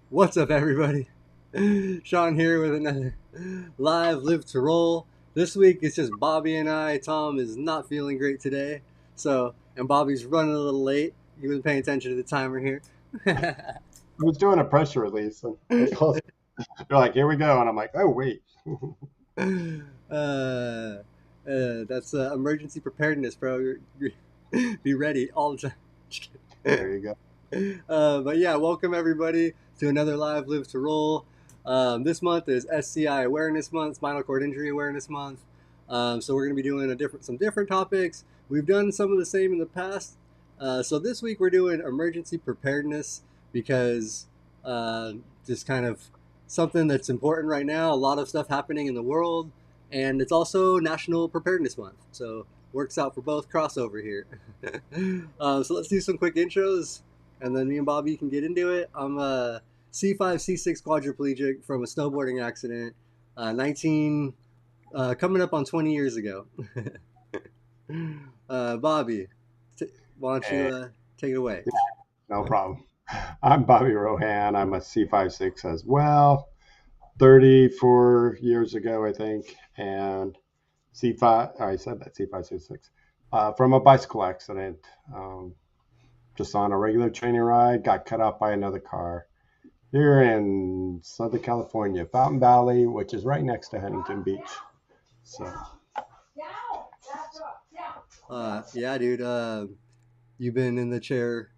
What's up, everybody? Shawn here with another live Live to Roll. This week it's just Bobby and I. Tom is not feeling great today, and Bobby's running a little late. He wasn't paying attention to the timer here. I was doing a press release and they called. They're like, "Here we go," and I'm like, "Oh wait." uh, that's emergency preparedness, bro. Be ready all the time. There you go. But yeah, welcome everybody to another live Live to Roll. This month is SCI Awareness Month, Spinal Cord Injury Awareness Month. So we're going to be doing some different topics. We've done some of the same in the past. So this week we're doing emergency preparedness because just kind of something that's important right now. A lot of stuff happening in the world, and it's also National Preparedness Month. So works out for both crossover here. So let's do some quick intros, and then me and Bobby can get into it. I'm a C5, C6 quadriplegic from a snowboarding accident, 19, coming up on 20 years ago. Bobby, t- why don't you And take it away? yeah, no problem. I'm Bobby Rohan. I'm a C56 as well. 34 years ago, I think, and C5. I said that C566 from a bicycle accident. Um, just on a regular training ride, got cut off by another car here in Southern California, Fountain Valley, which is right next to Huntington Beach. So Yeah, dude, you've been in the chair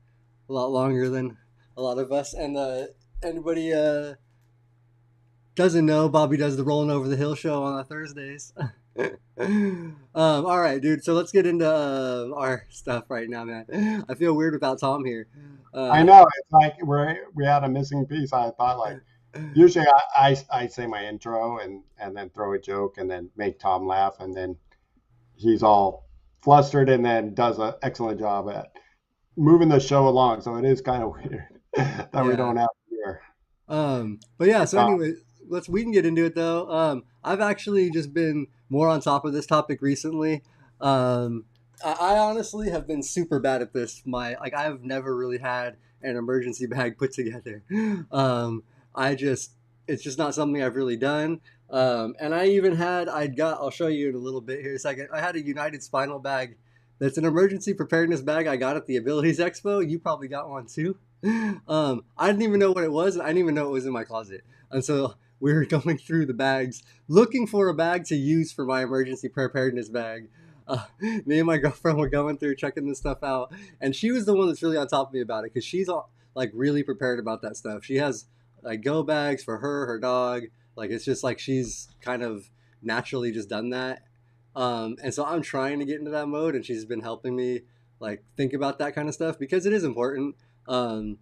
a lot longer than a lot of us, and anybody doesn't know, Bobby does the Rolling Over the Hill show on Thursdays. All right, dude. So let's get into our stuff right now, man. I feel weird without Tom here. I Uh, know it's like we had a missing piece. I thought like usually I say my intro and then throw a joke and then make Tom laugh and then he's all flustered and then does an excellent job at moving the show along. So it is kind of weird that we yeah. don't have here. But yeah. Hey, So Tom. anyway, we can get into it though. I've actually just been more on top of this topic recently. Um, I honestly have been super bad at this. I've never really had an emergency bag put together. Um, I just it's just not something I've really done. And I even had I'll show you in a little bit here in a second. I had a United Spinal bag that's an emergency preparedness bag I got at the Abilities Expo. You probably got one too. I didn't even know what it was, and I didn't even know it was in my closet until we were going through the bags, looking for a bag to use for my emergency preparedness bag. Me and my girlfriend were going through checking this stuff out, and she was the one that's really on top of me about it because she's all, like really prepared about that stuff. She has like go bags for her dog. Like it's just like she's kind of naturally just done that. And so I'm trying to get into that mode, and she's been helping me like think about that kind of stuff because it is important. Um,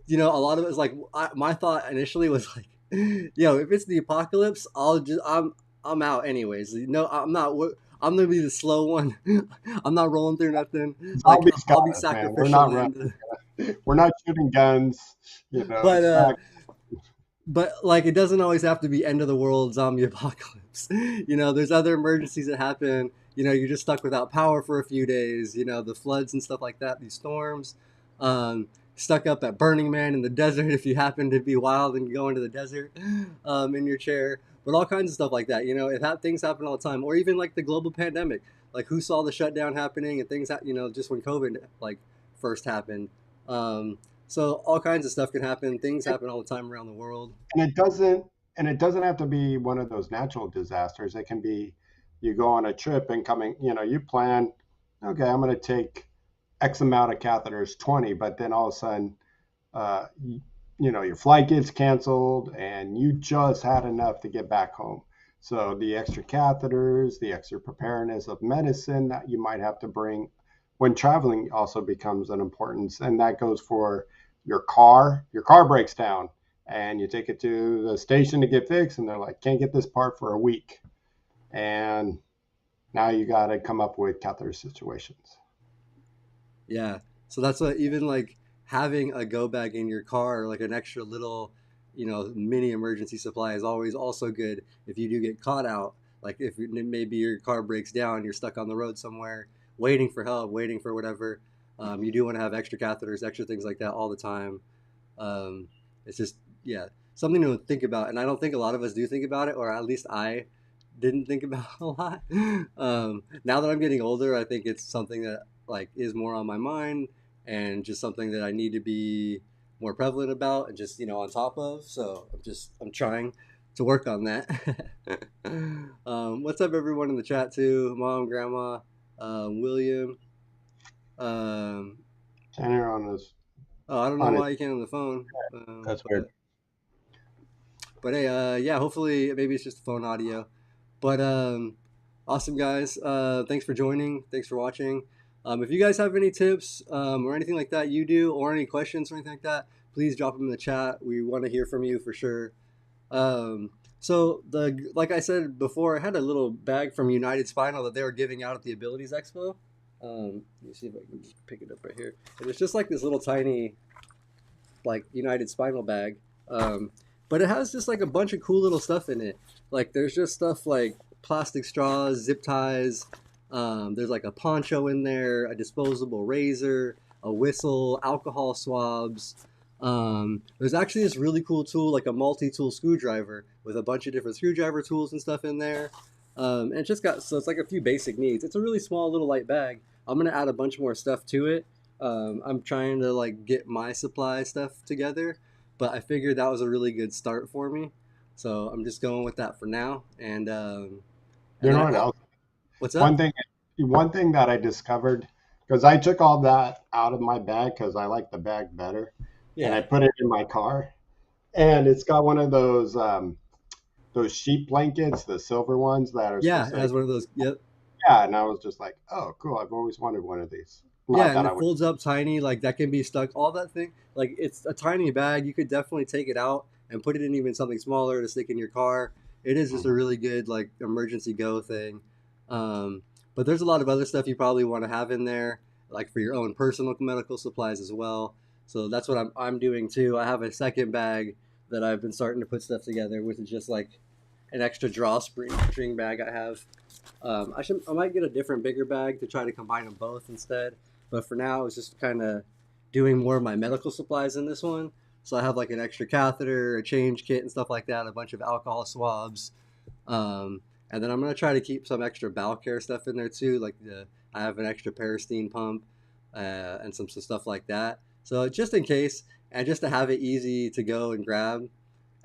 a lot of it is like my thought initially was like, if it's the apocalypse, I'm out anyways. No, I'm not. I'm gonna be the slow one. I'm not rolling through nothing. Like Zombies got I'll be us, man. We're not sacrificial running. into. We're not shooting guns. But It's not. like it doesn't always have to be end of the world zombie apocalypse. There's other emergencies that happen. You're just stuck without power for a few days. The floods and stuff like that, these storms. Stuck up at Burning Man in the desert if you happen to be wild and go into the desert in your chair. But all kinds of stuff like that. Things happen all the time, or even like the global pandemic. Like who saw the shutdown happening and things that just when COVID like first happened. Um, so all kinds of stuff can happen. Things happen all the time around the world. And it doesn't have to be one of those natural disasters. It can be you go on a trip and you plan, okay, I'm going to take X amount of catheters, 20, but then all of a sudden, uh, you, your flight gets canceled and you just had enough to get back home. So the extra catheters, the extra preparedness of medicine that you might have to bring when traveling also becomes an importance. And that goes for your car. Your car breaks down and you take it to the station to get fixed and they're like, can't get this part for a week. And now you got to come up with catheter situations. Yeah. So that's what even like having a go bag in your car, like an extra little, mini emergency supply is always also good if you do get caught out. Like if maybe your car breaks down, you're stuck on the road somewhere, waiting for help, waiting for whatever. You do want to have extra catheters, extra things like that all the time. It's just yeah, something to think about. And I don't think a lot of us do think about it, or at least I didn't think about a lot. Now that I'm getting older, I think it's something that like is more on my mind and just something that I need to be more prevalent about and just on top of. So I'm trying to work on that. What's up, everyone in the chat too? Mom, Grandma, William. Um, Tanner on his oh, I don't know on his. why you can't on the phone. That's weird. But hey, yeah, hopefully maybe it's just phone audio. But awesome guys, thanks for joining. Thanks for watching. If you guys have any tips or anything like that you do, or any questions or anything like that, please drop them in the chat. We want to hear from you for sure. So the like I said before, I had a little bag from United Spinal that they were giving out at the Abilities Expo. Let me see if I can just pick it up right here. And it's just like this little tiny, like United Spinal bag, but it has just like a bunch of cool little stuff in it. Like there's just stuff like plastic straws, zip ties. There's like a poncho in there, a disposable razor, a whistle, alcohol swabs. There's actually this really cool tool, like a multi-tool screwdriver with a bunch of different screwdriver tools and stuff in there. And it's just got, so it's like a few basic needs. It's a really small little light bag. I'm gonna add a bunch more stuff to it. I'm trying to like get my supply stuff together, but I figured that was a really good start for me. So I'm just going with that for now. And You then know what else? what's One up? thing, one thing that I discovered, because I took all that out of my bag because I like the bag better, and I Yeah, put it in my car, and it's got one of those sheep blankets, the silver ones that are yeah, supposed it to. has one of those. Yep. Yeah, and I was just like, oh, cool. I've always wanted one of these. Yeah, Not and that I it would. folds up tiny, like that can be stuck. All that thing, like it's a tiny bag. You could definitely take it out and put it in even something smaller to stick in your car. It is just a Mhm. really good like emergency go thing. Um, but there's a lot of other stuff you probably want to have in there, like for your own personal medical supplies as well. So that's what I'm doing too. I have a second bag that I've been starting to put stuff together, which is just like an extra drawstring bag I have. I might get a different bigger bag to try to combine them both instead. But for now, it's just kind of doing more of my medical supplies in this one. So I have like an extra catheter, a change kit, and stuff like that. A bunch of alcohol swabs, and then I'm gonna try to keep some extra bowel care stuff in there too. I have an extra Peristeen pump and some stuff like that. So just in case, and just to have it easy to go and grab.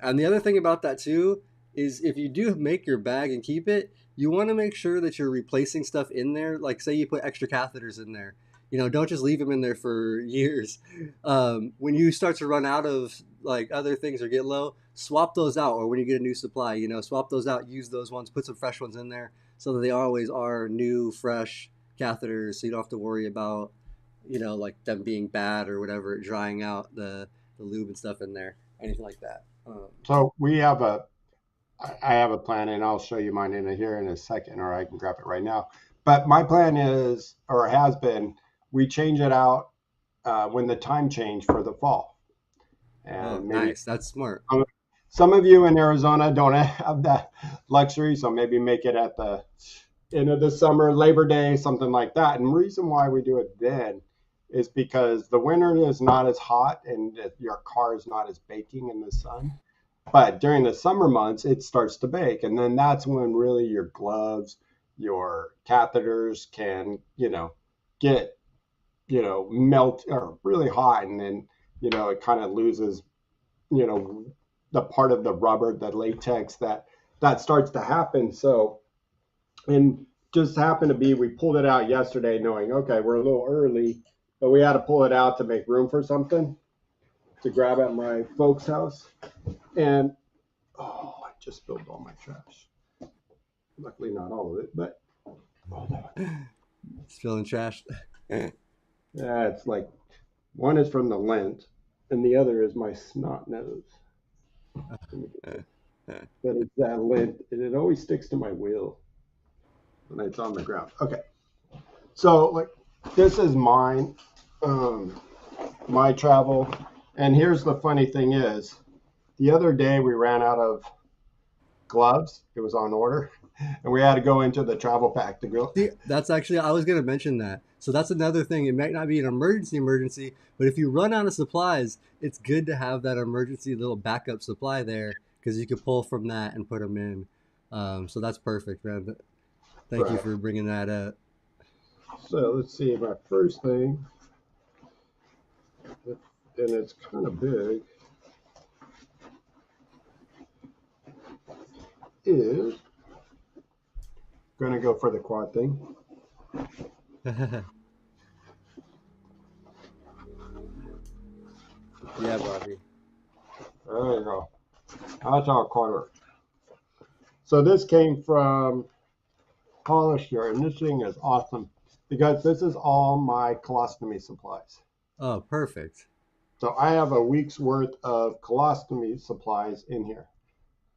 And the other thing about that too is if you do make your bag and keep it, you want to make sure that you're replacing stuff in there. Like say you put extra catheters in there, don't just leave them in there for years. When you start to run out of like other things or get low, swap those out. Or when you get a new supply, swap those out, use those ones, put some fresh ones in there so that they always are new, fresh catheters. So you don't have to worry about, like them being bad or whatever, drying out the lube and stuff in there, anything like that. So we have I have a plan, and I'll show you mine in here in a second, or I can grab it right now. But my plan is, or has been, we change it out when the time change for the fall, Oh, and maybe nice. That's smart. some of you in Arizona don't have that luxury, so maybe make it at the end of the summer, Labor Day, something like that. And the reason why we do it then is because the winter is not as hot and your car is not as baking in the sun. But during the summer months, it starts to bake. And then that's when really your gloves, your catheters can, get, melt or really hot. And then, it kind of loses, you know, the part of the rubber, the latex that starts to happen. So, and just happened to be, we pulled it out yesterday knowing, okay, we're a little early, but we had to pull it out to make room for something to grab at my folks' house. And oh, I just spilled all my trash. Luckily, not all of it, but oh, It's feeling trashed. yeah, it's like one is from the lint, and the other is my snot nose. But it's that lint, and it always sticks to my wheel when it's on the ground. Okay, so like this is mine, um, my travel, and here's the funny thing is, the other day we ran out of gloves. It was on order, and we had to go into the travel pack to go. See, that's actually, I was going to mention that. So that's another thing. It might not be an emergency, but if you run out of supplies, it's good to have that emergency little backup supply there because you could pull from that and put them in. So that's perfect, man. Thank you Right. for bringing that up. So let's see. My first thing, and it's kind of big, is going to go for the quad thing. Yeah, Bobby. There you go. That's how a quad works. So this came from Polisher, and this thing is awesome because this is all my colostomy supplies. Oh, perfect. So I have a week's worth of colostomy supplies in here.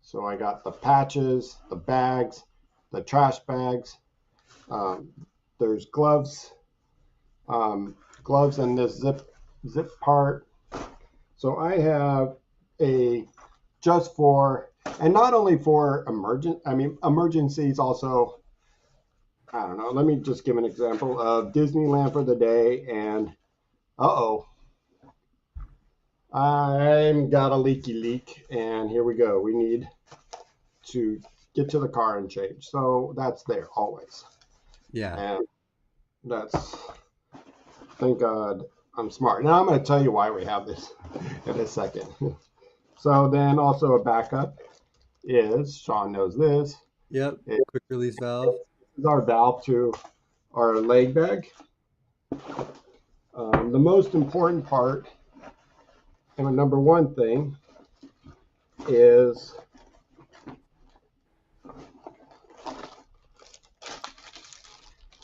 So I got the patches, the bags, the trash bags. Um, there's gloves, gloves, and this zip part. So I have a just for, and not only for emergencies also. I don't know. Let me just give an example of Disneyland for the day, and oh, I'm got a leaky leak, and here we go. We need to get to the car and change. So that's there always. Yeah. And that's, thank God I'm smart. Now I'm going to tell you why we have this in a second. So then also a backup is, Shawn knows this, Yep. it Quick release valve. is our valve to our leg bag. The most important part, and the number one thing, is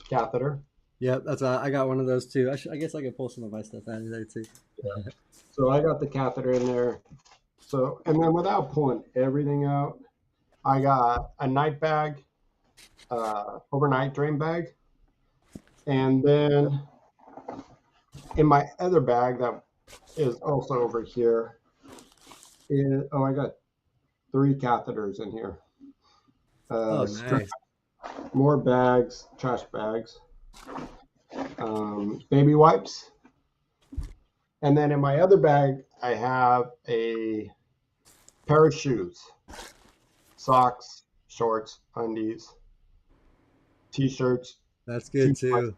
catheter. Yep. That's I got one of those too. I guess I could pull some of my stuff out of there too. So I got the catheter in there. So, and then without pulling everything out, I got a night bag, overnight drain bag, and then in my other bag that is also over here is, oh, I got 3 catheters in here. Oh, Strap, nice. more bags, trash bags, baby wipes, and then in my other bag I have a pair of shoes, socks, shorts, undies, t-shirts, That's two good too. sweatshirts,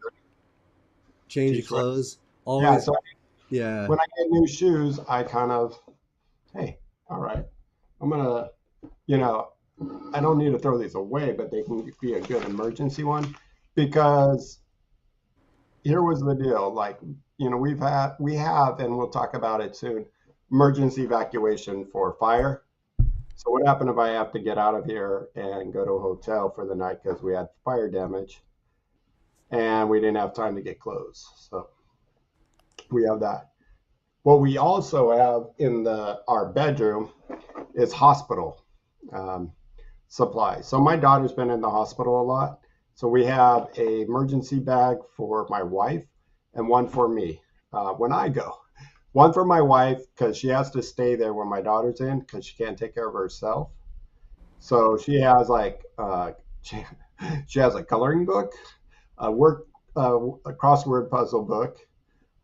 Change of t-shirts. clothes. Yeah, Always. so Yeah. when I get new shoes, I kind of, hey, all right, I'm gonna, you know, I don't need to throw these away, but they can be a good emergency one because here was the deal. Like, we have, and we'll talk about it soon, emergency evacuation for fire. So what happened if I have to get out of here and go to a hotel for the night because we had fire damage and we didn't have time to get clothes? So we have that. What we also have in the our bedroom is hospital um, supplies. So my daughter's been in the hospital a lot. So we have a emergency bag for my wife and one for me when I go. One for my wife because she has to stay there when my daughter's in because she can't take care of herself. So she has she, she has a coloring book, a crossword puzzle book,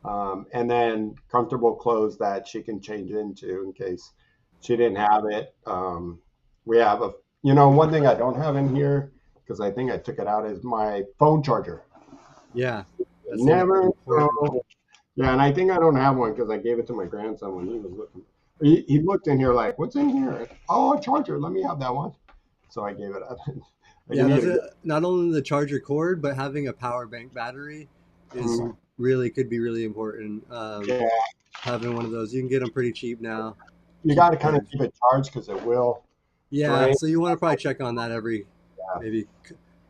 and then comfortable clothes that she can change into in case she didn't have it. We have one thing I don't have in here because I think I took it out is my phone charger. Yeah. That's an Never important. know. Yeah, and I think I don't have one because I gave it to my grandson when he was looking. He looked in here like, "What's in here?" Oh, a charger. Let me have that one. So I gave it up. You Yeah, need that's a good. it. Not only the charger cord, but having a power bank battery is Mm, really could be really important. yeah, Having one of those, you can get them pretty cheap now. you Keep got it to kind of charged. keep it charged because it will Yeah, drain. so you want to probably check on that every Yeah. maybe.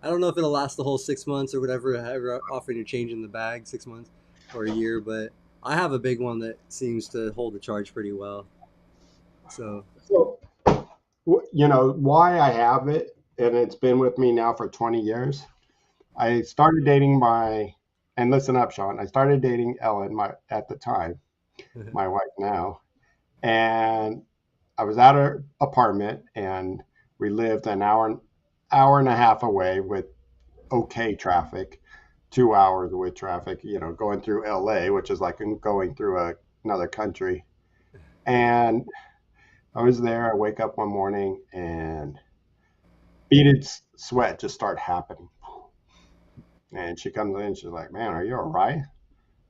I don't know if it'll last the whole 6 months or whatever. However often you're changing the bag, 6 months or a year. But I have a big one that seems to hold the charge pretty well. So So why I have it, and it's been with me now for 20 years. I started dating and listen up, Shawn. I started dating Ellen, at the time, my wife now, and I was at her apartment, and We lived an hour and a half away with okay traffic, 2 hours with traffic, going through LA, which is like going through another country. And I was there. I wake up one morning and beaded sweat just start happening. And she comes in, she's like, "Man, are you all right?"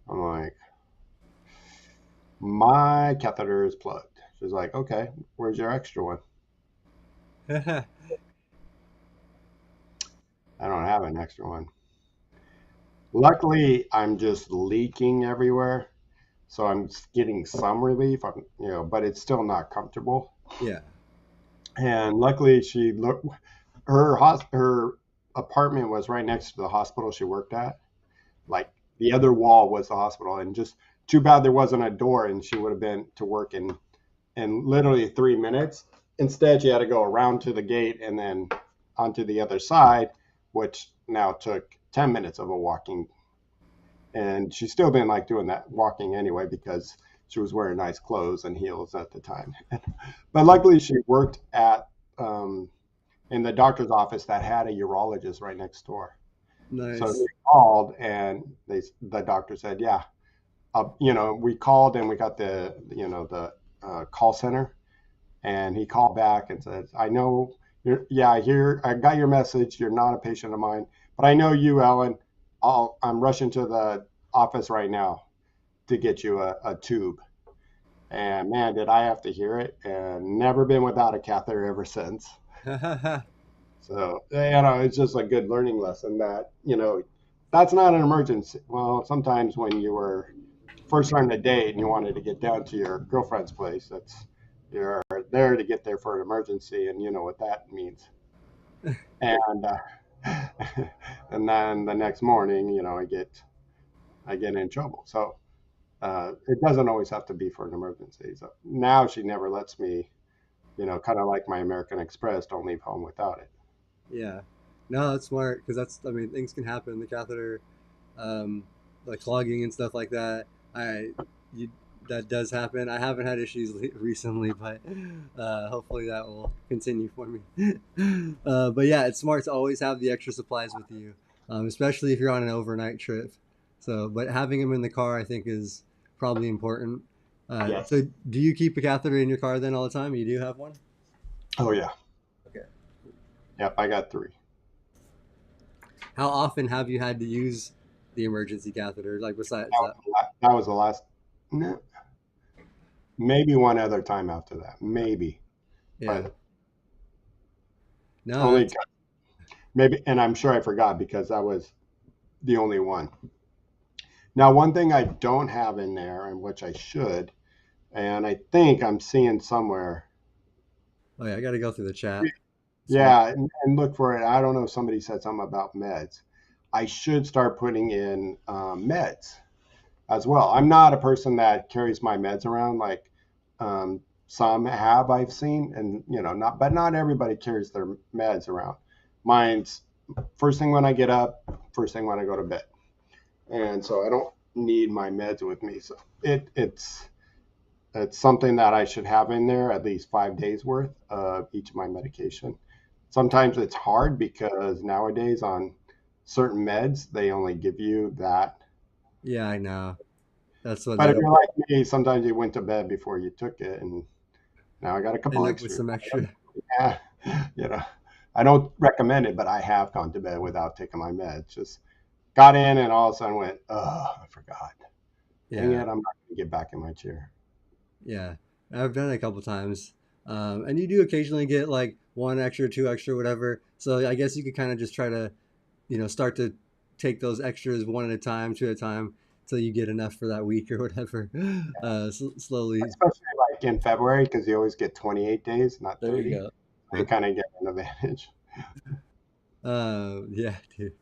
I'm like, "My catheter is plugged." She's like, "Okay, where's your extra one?" I don't have an extra one. Luckily, I'm just leaking everywhere, so I'm getting some relief. But it's still not comfortable. Yeah. And luckily, she looked. Her apartment was right next to the hospital she worked at. Like the other wall was the hospital, and just too bad there wasn't a door, and she would have been to work in literally 3 minutes. Instead, she had to go around to the gate and then onto the other side, which now took 10 minutes of a walking. And she still didn't like doing that walking anyway because she was wearing nice clothes and heels at the time. But luckily, she worked at in the doctor's office that had a urologist right next door. So they Nice. called, and the doctor said, "Yeah, we called and we got the call center, and he called back and said, I know yeah, I got your message. You're not a patient of mine, but I know you, Ellen. I'm rushing to the office right now to get you a tube." And man, did I have to hear it, and never been without a catheter ever since. So, it's just a good learning lesson that, that's not an emergency. Well, sometimes when you were first starting to date and you wanted to get down to your girlfriend's place, you're there to get there for an emergency, and you know what that means. And and then the next morning, I get in trouble. So it doesn't always have to be for an emergency. So now she never lets me, kind of like my American Express, don't leave home without it. Yeah. No, that's smart because I mean, things can happen. The catheter, um, like clogging and stuff like that. I, you, that does happen. I haven't had issues recently, but hopefully that will continue for me. But yeah, it's smart to always have the extra supplies with you, especially if you're on an overnight trip. So, but having them in the car, I think, is probably important. Yes. So, do you keep a catheter in your car then all the time? You do have one? Oh yeah. Okay. Yep. I got three. How often have you had to use the emergency catheter? Like besides that? That was the last. No, maybe one other time after that. Maybe, Yeah. but No, only that's maybe. And I'm sure I forgot because that was the only one. Now, one thing I don't have in there, and which I should, and I think I'm seeing somewhere. oh yeah, I got to go through the chat. Smart. Yeah, and look for it. I don't know if somebody said something about meds. I should start putting in meds as well. I'm not a person that carries my meds around like some have I've seen, and not everybody carries their meds around. Mine's first thing when I get up, first thing when I go to bed, and so I don't need my meds with me. So it's something that I should have in there at least 5 days worth of each of my medication. Sometimes it's hard because nowadays on certain meds they only give you that. Yeah, I know. That's what But they if don't you're like me, sometimes you went to bed before you took it, and now I got a couple end up with extras. some extra. Yeah, you know, I don't recommend it, but I have gone to bed without taking my meds. Just got in and all of a sudden went, oh, I forgot. Dang it, Yeah, I'm not going to get back in my chair. yeah. I've done it a couple times. And you do occasionally get like one extra, two extra, whatever. So I guess you could kind of just try to, start to take those extras one at a time, two at a time, until you get enough for that week or whatever. Slowly. Especially like in February because you always get 28 days, not There you 30. go. You kind of get an advantage. Yeah, dude.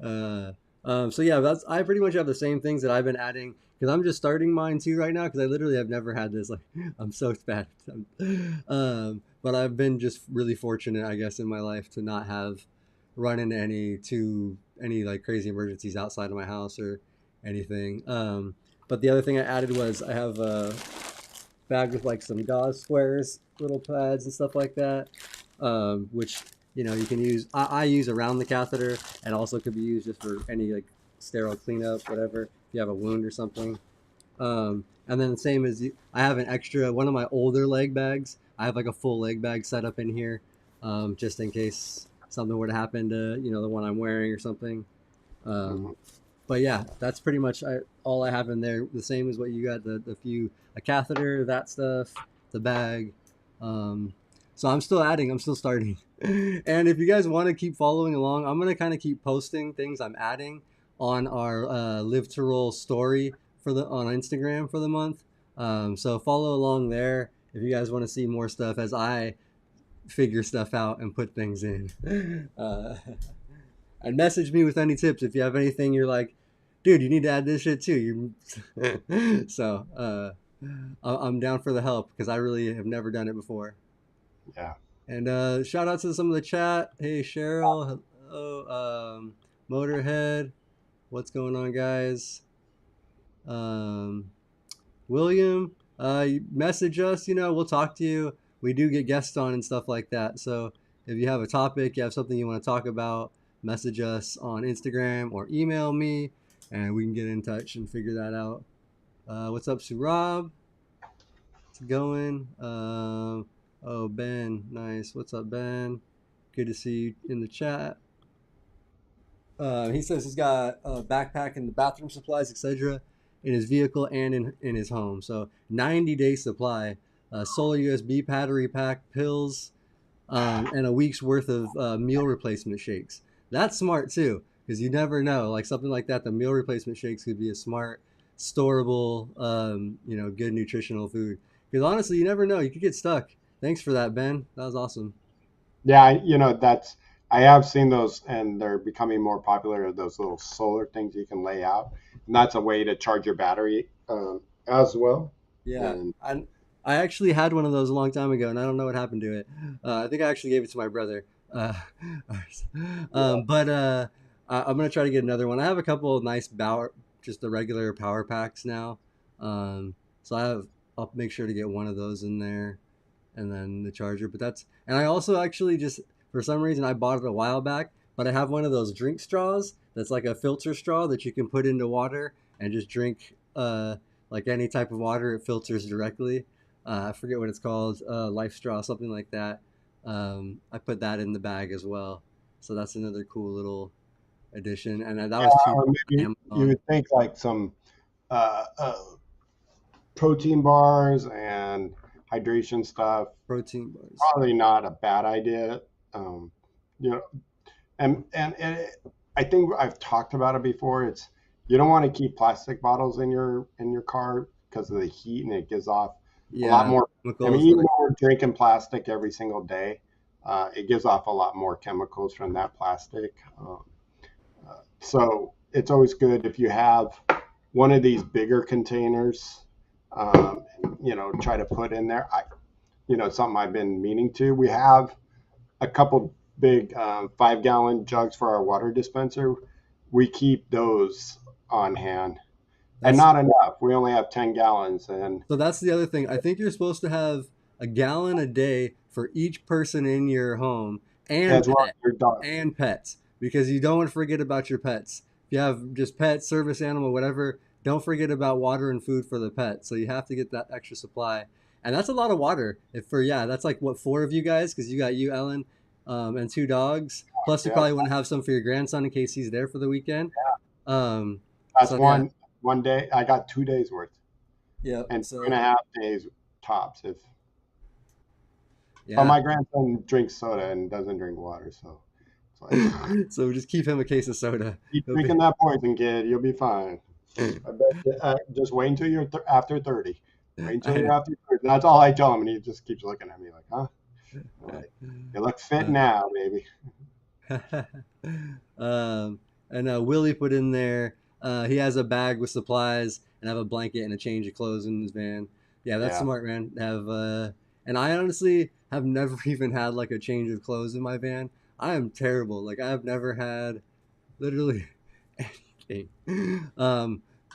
Uh, so yeah, I pretty much have the same things that I've been adding because I'm just starting mine too right now because I literally have never had this. Like, I'm so bad. But I've been just really fortunate, I guess, in my life to not have run into any like crazy emergencies outside of my house or anything. But the other thing I added was I have a bag with like some gauze squares, little pads and stuff like that. which you can use. I use around the catheter, and also could be used just for any like sterile cleanup, whatever. If you have a wound or something. And then the same as I have an extra one of my older leg bags. I have like a full leg bag set up in here, just in case something were to happen to the one I'm wearing or something. Um, Mhm. but yeah, that's pretty much all I have in there. The same as what you got. The few a catheter, that stuff, the bag. Um, so I'm still adding. I'm still starting. And if you guys want to keep following along, I'm gonna kind of keep posting things I'm adding on our Live to Roll story for the on Instagram for the month. So follow along there if you guys want to see more stuff as I figure stuff out and put things in. And message me with any tips if you have anything you're like, dude, you need to add this shit too. You so I'm down for the help because I really have never done it before. Yeah. And shout out to some of the chat. Hey Cheryl, hello, Motorhead, what's going on, guys? Um, William, you message us. We'll talk to you. We do get guests on and stuff like that. So if you have a topic, you have something you want to talk about, message us on Instagram or email me, and we can get in touch and figure that out. What's up, Surab? It's going. Oh, Ben, nice. What's up, Ben? Good to see you in the chat. He says he's got a backpack and the bathroom supplies, etc., in his vehicle and in his home. So 90-day supply, solar USB battery pack, pills, and a week's worth of meal replacement shakes. That's smart too, because you never know. Like something like that, the meal replacement shakes could be a smart, storable, good nutritional food. Because honestly, you never know. You could get stuck. Thanks for that, Ben. That was awesome. Yeah, that's I have seen those, and they're becoming more popular. Those little solar things you can lay out, and that's a way to charge your battery as well. Yeah, And I actually had one of those a long time ago, and I don't know what happened to it. I think I actually gave it to my brother. yeah, But I'm gonna try to get another one. I have a couple of nice power, just the regular power packs now. So I'll make sure to get one of those in there, and then the charger. And I also actually just for some reason I bought it a while back, but I have one of those drink straws that's like a filter straw that you can put into water and just drink. Like any type of water, it filters directly. I forget what it's called, Life Straw, something like that. I put that in the bag as well, so that's another cool little addition. And that was cheap or on maybe you Amazon. would think like some uh, uh, protein bars and hydration stuff. Protein bars. Probably not a bad idea. Um, you know, I think I've talked about it before. It's you don't want to keep plastic bottles in your car because of the heat, and it gives off a lot Yeah, more. I mean, chemicals even like though we're drinking plastic every single day, it gives off a lot more chemicals from that plastic. So it's always good if you have one of these bigger containers. Um, try to put in there. Something I've been meaning to. We have a couple big 5-gallon jugs for our water dispenser. We keep those on hand, and that's not enough. We only have 10 gallons, and so that's the other thing. I think you're supposed to have a gallon a day for each person in your home and as well pet as your dog. and pets because you don't want to forget about your pets. If you have just pets, service animal, whatever, don't forget about water and food for the pet. So you have to get that extra supply. And that's a lot of water. If for yeah, that's like what four of you guys because you got you, Ellen, and two dogs. Plus, you Yeah, probably want to have some for your grandson in case he's there for the weekend. Um, that's so yeah, one day. I got 2 days worth, yeah. and two and So a half days tops. If But yeah. my grandson drinks soda and doesn't drink water, so it's like So just keep him a case of soda. keep He'll be drinking that poison, kid. You'll be fine. I bet just wait until you're after 30. Wait until I you're after 30. That's all I tell him, and he just keeps looking at me like, huh? I'm like, you look fit know. now, baby. And Willie put in there. He has a bag with supplies and have a blanket and a change of clothes in his van. Yeah, that's Yeah. smart, man. And I honestly have never even had like a change of clothes in my van. I am terrible. Like I have never had literally anything.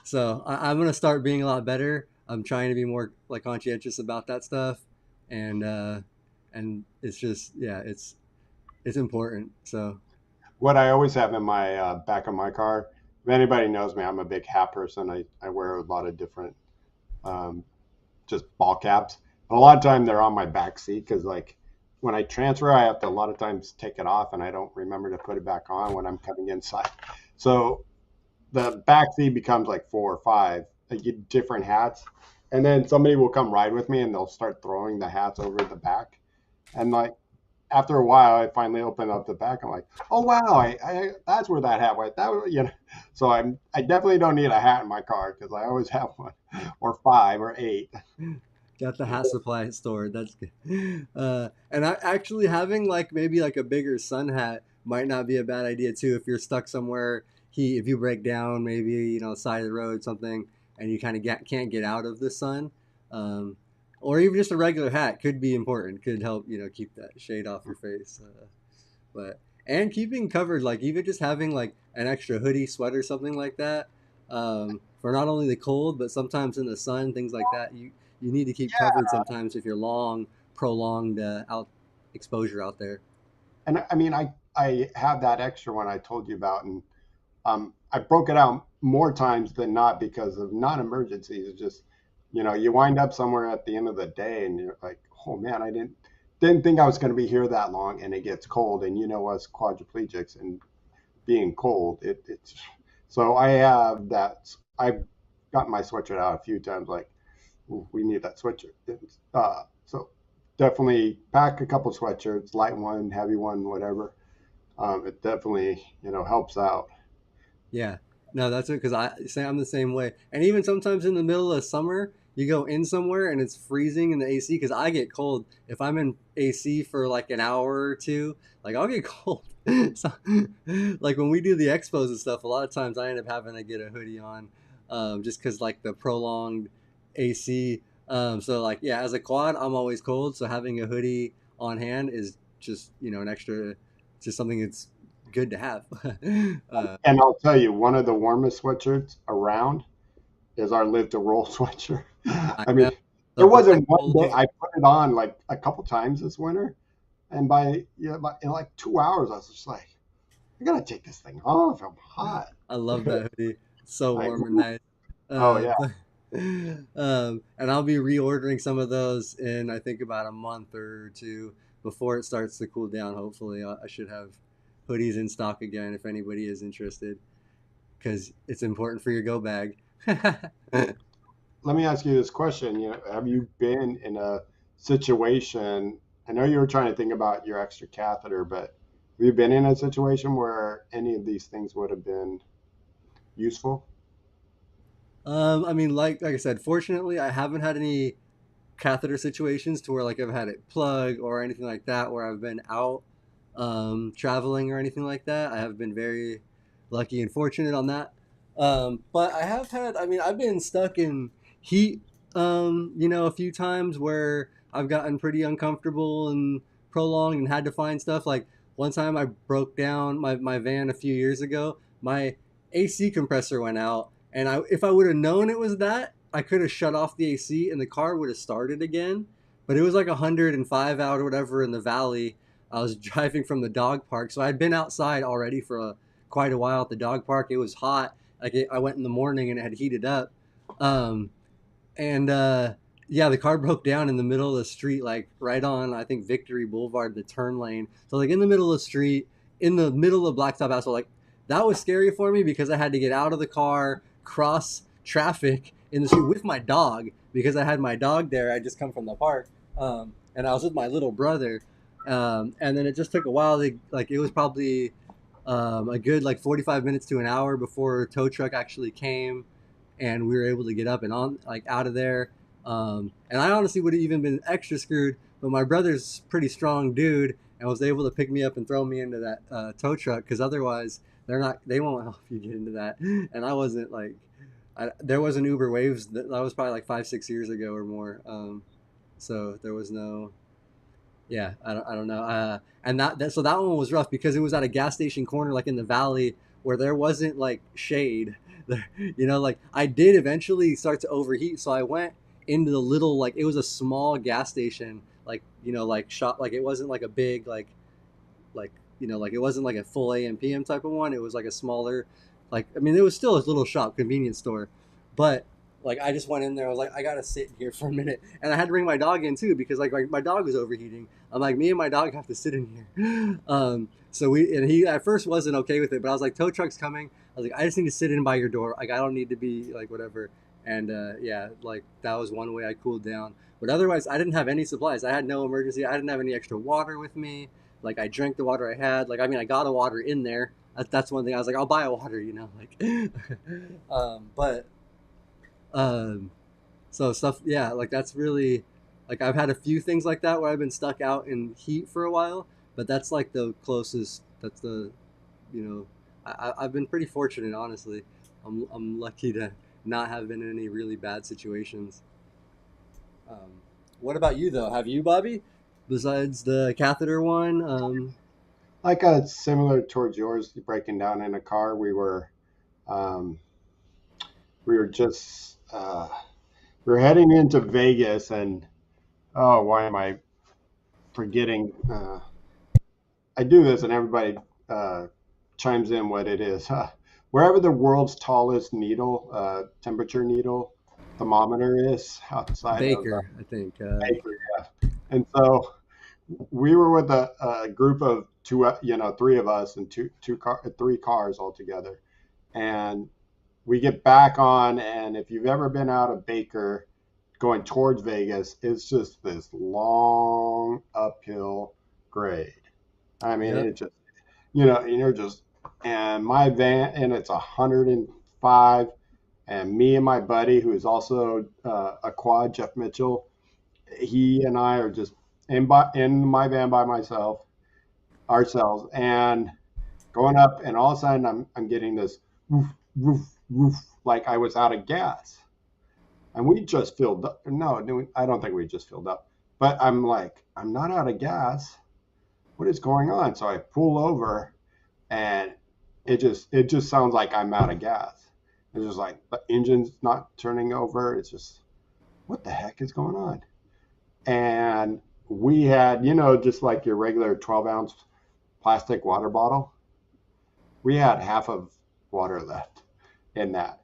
So I'm gonna start being a lot better. I'm trying to be more like conscientious about that stuff, and and it's just yeah, it's important. So What I always have in my back of my car, if anybody knows me, I'm a big hat person. I wear a lot of different um, just ball caps. And a lot of time they're on my back seat because like when I transfer, I have to a lot of times take it off and I don't remember to put it back on when I'm coming inside. So the back seat becomes like four or five, like different hats. And then somebody will come ride with me and they'll start throwing the hats over the back. And like after a while, I finally open up the back. I'm like, oh wow, I that's where that hat went. That was, you know. So I definitely don't need a hat in my car because I always have one, or five, or eight. got the hat supply stored. That's good. And I actually having like maybe like a bigger sun hat might not be a bad idea too if you're stuck somewhere. If you break down, maybe side of the road something, and you kind of can't get out of the sun, um, or even just a regular hat could be important. Could help keep that shade off your face. But and keeping covered, like even just having like an extra hoodie, sweater, something like that, for not only the cold, but sometimes in the sun, things like that. You need to keep covered sometimes if you're prolonged out exposure out there. And I mean, I have that extra one I told you about, and I broke it out more times than not because of non-emergencies. It's just, you wind up somewhere at the end of the day, and you're like, oh man, I didn't think I was going to be here that long, and it gets cold, and us quadriplegics and being cold, it's so I have that. I've gotten my sweatshirt out a few times, like, ooh, we need that sweatshirt. So definitely pack a couple sweatshirts, light one, heavy one, whatever. It definitely helps out. Yeah, no, that's it. Because I'm the same way. And even sometimes in the middle of summer, you go in somewhere and it's freezing in the AC. Because I get cold if I'm in AC for like an hour or two. Like I'll get cold. So, like when we do the expos and stuff, a lot of times I end up having to get a hoodie on, just because like the prolonged AC. So like yeah, as a quad, I'm always cold. So having a hoodie on hand is just an extra, just something that's good to have. uh, And I'll tell you, one of the warmest sweatshirts around is our Live to Roll sweatshirt. I I know mean, the there black wasn't one day polos. I put it on like a couple times this winter, and in like 2 hours, I was just like, I gotta take this thing off. I'm hot. I love that hoodie. It's so Like, warm and nice. oh yeah. But and I'll be reordering some of those in I think about a month or two before it starts to cool down. Hopefully, I should have hoodies in stock again if anybody is interested because it's important for your go bag. Let me ask you this question. Have you been in a situation? I know you were trying to think about your extra catheter, but have you been in a situation where any of these things would have been useful? I mean, like I said, fortunately, I haven't had any catheter situations to where like I've had it plug or anything like that where I've been out traveling or anything like that. I have been very lucky and fortunate on that. But I have had, I mean, I've been stuck in heat, a few times where I've gotten pretty uncomfortable and prolonged and had to find stuff. Like one time I broke down my van a few years ago. My AC compressor went out, and if I would have known it was that, I could have shut off the AC and the car would have started again. But it was like 105 out or whatever in the valley. I was driving from the dog park, so I'd been outside already for quite a while at the dog park. It was hot. I went in the morning and it had heated up, um, and yeah, the car broke down in the middle of the street, like right on I think Victory Boulevard, the turn lane. So like in the middle of the street, in the middle of Blacktop Asphalt, like that was scary for me because I had to get out of the car, cross traffic in the street with my dog because I had my dog there. I just come from the park, and I was with my little brother, and then it just took a while. Like it was probably a good like 45 minutes to an hour before a tow truck actually came and we were able to get up and on like out of there. And I honestly would have even been extra screwed, but my brother's pretty strong dude and was able to pick me up and throw me into that tow truck because otherwise they won't help you get into that. And I wasn't like there wasn't Uber Waves that was probably like 5-6 years ago or more. So there was no yeah, I don't know. And so that one was rough because it was at a gas station corner, like in the valley, where there wasn't like shade. There, like I did eventually start to overheat, so I went into the little, like, it was a small gas station, like, like shop, like it wasn't like a big, like like it wasn't like a full AM PM type of one. It was like a smaller, like, I mean, it was still a little shop, convenience store, but like I just went in there. I was like, I gotta sit here for a minute, and I had to bring my dog in too because like my dog was overheating. I'm like, me and my dog have to sit in here. So he at first wasn't okay with it, but I was like, tow truck's coming. I was like, I just need to sit in by your door. Like I don't need to be like whatever. And yeah, like that was one way I cooled down. But otherwise, I didn't have any supplies. I had no emergency. I didn't have any extra water with me. Like I drank the water I had. Like I mean, I got a water in there. That's one thing. I was like, I'll buy a water, like. But um, so stuff, yeah, like that's really, like I've had a few things like that where I've been stuck out in heat for a while, but that's like the closest. That's the, you know, I've been pretty fortunate, honestly. I'm lucky to not have been in any really bad situations. Um, what about you though? Have you, Bobby? Besides the catheter one, Like a similar towards yours, breaking down in a car. Um, we were just we were heading into Vegas, and oh, why am I forgetting? I do this, and everybody uh, chimes in what it is. Wherever the world's tallest needle, temperature needle thermometer is outside of Baker, I think. Bakery, yeah. And so we were with a group of two, three of us and three cars altogether. And we get back on, and if you've ever been out of Baker going towards Vegas, it's just this long uphill grade. I mean, Yep. it just, and you're just, and my van, and it's 105, and me and my buddy, who is also a quad, Jeff Mitchell, he and I are just in my van by ourselves, and going up, and all of a sudden I'm getting this woof, woof, woof, like I was out of gas, and we just filled up. No, I don't think we just filled up, but I'm like, I'm not out of gas. What is going on? So I pull over, and it just sounds like I'm out of gas. It's just like the engine's not turning over. It's just, what the heck is going on? And we had, just like your regular 12-ounce plastic water bottle, we had half of water left in that.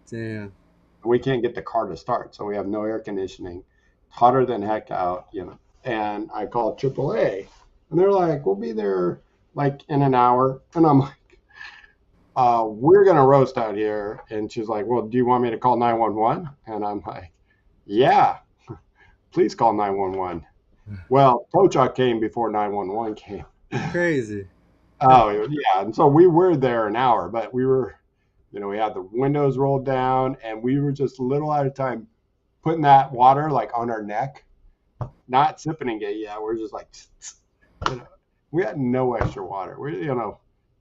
Damn. We can't get the car to start, so we have no air conditioning. It's hotter than heck out, And I called AAA, and they're like, "We'll be there like in an hour," and I'm like, "We're gonna roast out here." And she's like, "Well, do you want me to call 911?" And I'm like, "Yeah, please call 911." Well, tow truck came before 911 came. Crazy. Oh, yeah. And so we were there an hour, but we had the windows rolled down, and we were just a little at a time putting that water like on our neck, not sipping it yet. We're just like, you know, we had no extra water. We're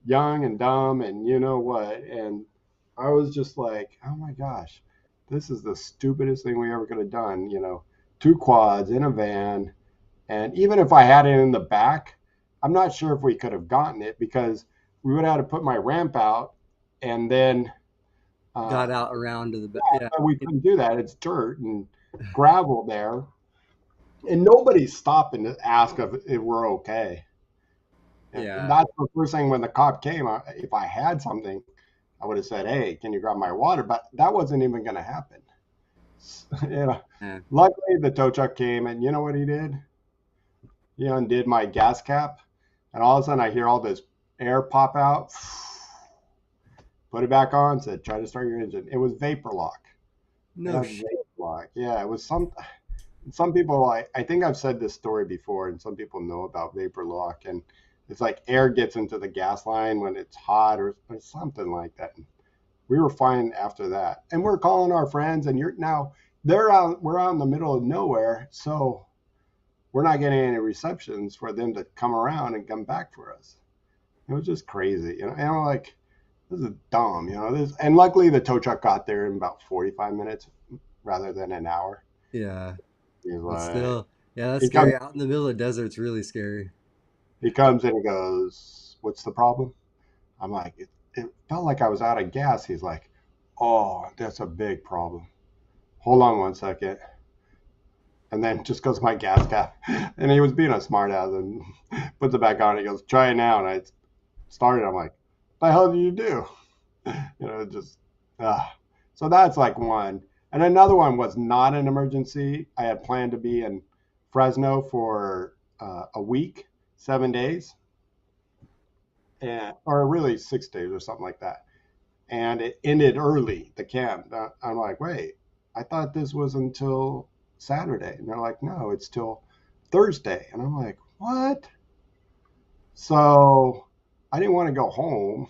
young and dumb, and you know what? And I was just like, oh my gosh, this is the stupidest thing we ever could have done. Two quads in a van. And even if I had it in the back, I'm not sure if we could have gotten it because we would have had to put my ramp out, and then Got uh, out around to the back. yeah, Yeah. but we couldn't do that. It's dirt and gravel there, and nobody's stopping to ask if we're okay. And Yeah. that's the first thing when the cop came. If I had something, I would have said, "Hey, can you grab my water?" But that wasn't even going to happen. you know, Yeah. Luckily the tow truck came, and you know what he did? He undid my gas cap, and all of a sudden I hear all this air pop out. Put it back on. Said, "Try to start your engine." It was vapor lock. It No had shit. vapor lock. Yeah, it was some. Some people, I think I've said this story before, and some people know about vapor lock, and it's like air gets into the gas line when it's hot or something like that. And we were fine after that, and we're calling our friends, and we're out in the middle of nowhere, so we're not getting any receptions for them to come around and come back for us. It was just crazy, and I'm like, this is dumb, this. And luckily the tow truck got there in about 45 minutes rather than an hour. Yeah. He's But like, still, yeah, that's he comes scary. Out in the middle of the desert's really scary. he comes and he goes, "What's the problem?" I'm like, it felt like I was out of gas. He's like, "Oh, that's a big problem." hold on 1 second. And then just goes my gas cap. And he was being a smartass and puts it back on. He goes, try it now. And I started. I'm like, what the hell do you do? Just, uh. So that's like one. And another one was not an emergency. I had planned to be in Fresno for a week, 7 days, and or really 6 days or something like that. And it ended early, the camp. I'm like, wait, I thought this was until Saturday. And they're like, no, it's till Thursday. And I'm like, what? So I didn't want to go home.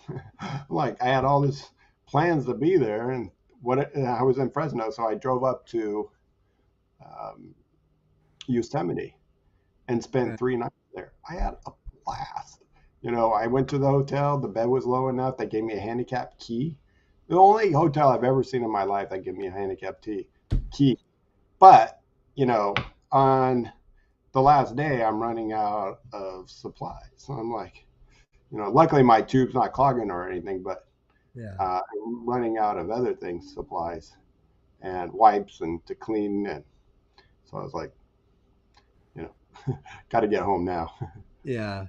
Like I had all this plans to be there, and I was in Fresno, so I drove up to um, Yosemite and spent Yeah. 3 nights there. I had a blast. I went to the hotel. The bed was low enough. They gave me a handicap key. The only hotel I've ever seen in my life that gave me a key. But you know, on the last day, I'm running out of supplies. So I'm like, luckily my tube's not clogging or anything, but Yeah. I'm running out of other things, supplies and wipes and to clean. And so I was like, you know, got to get home now. Yeah.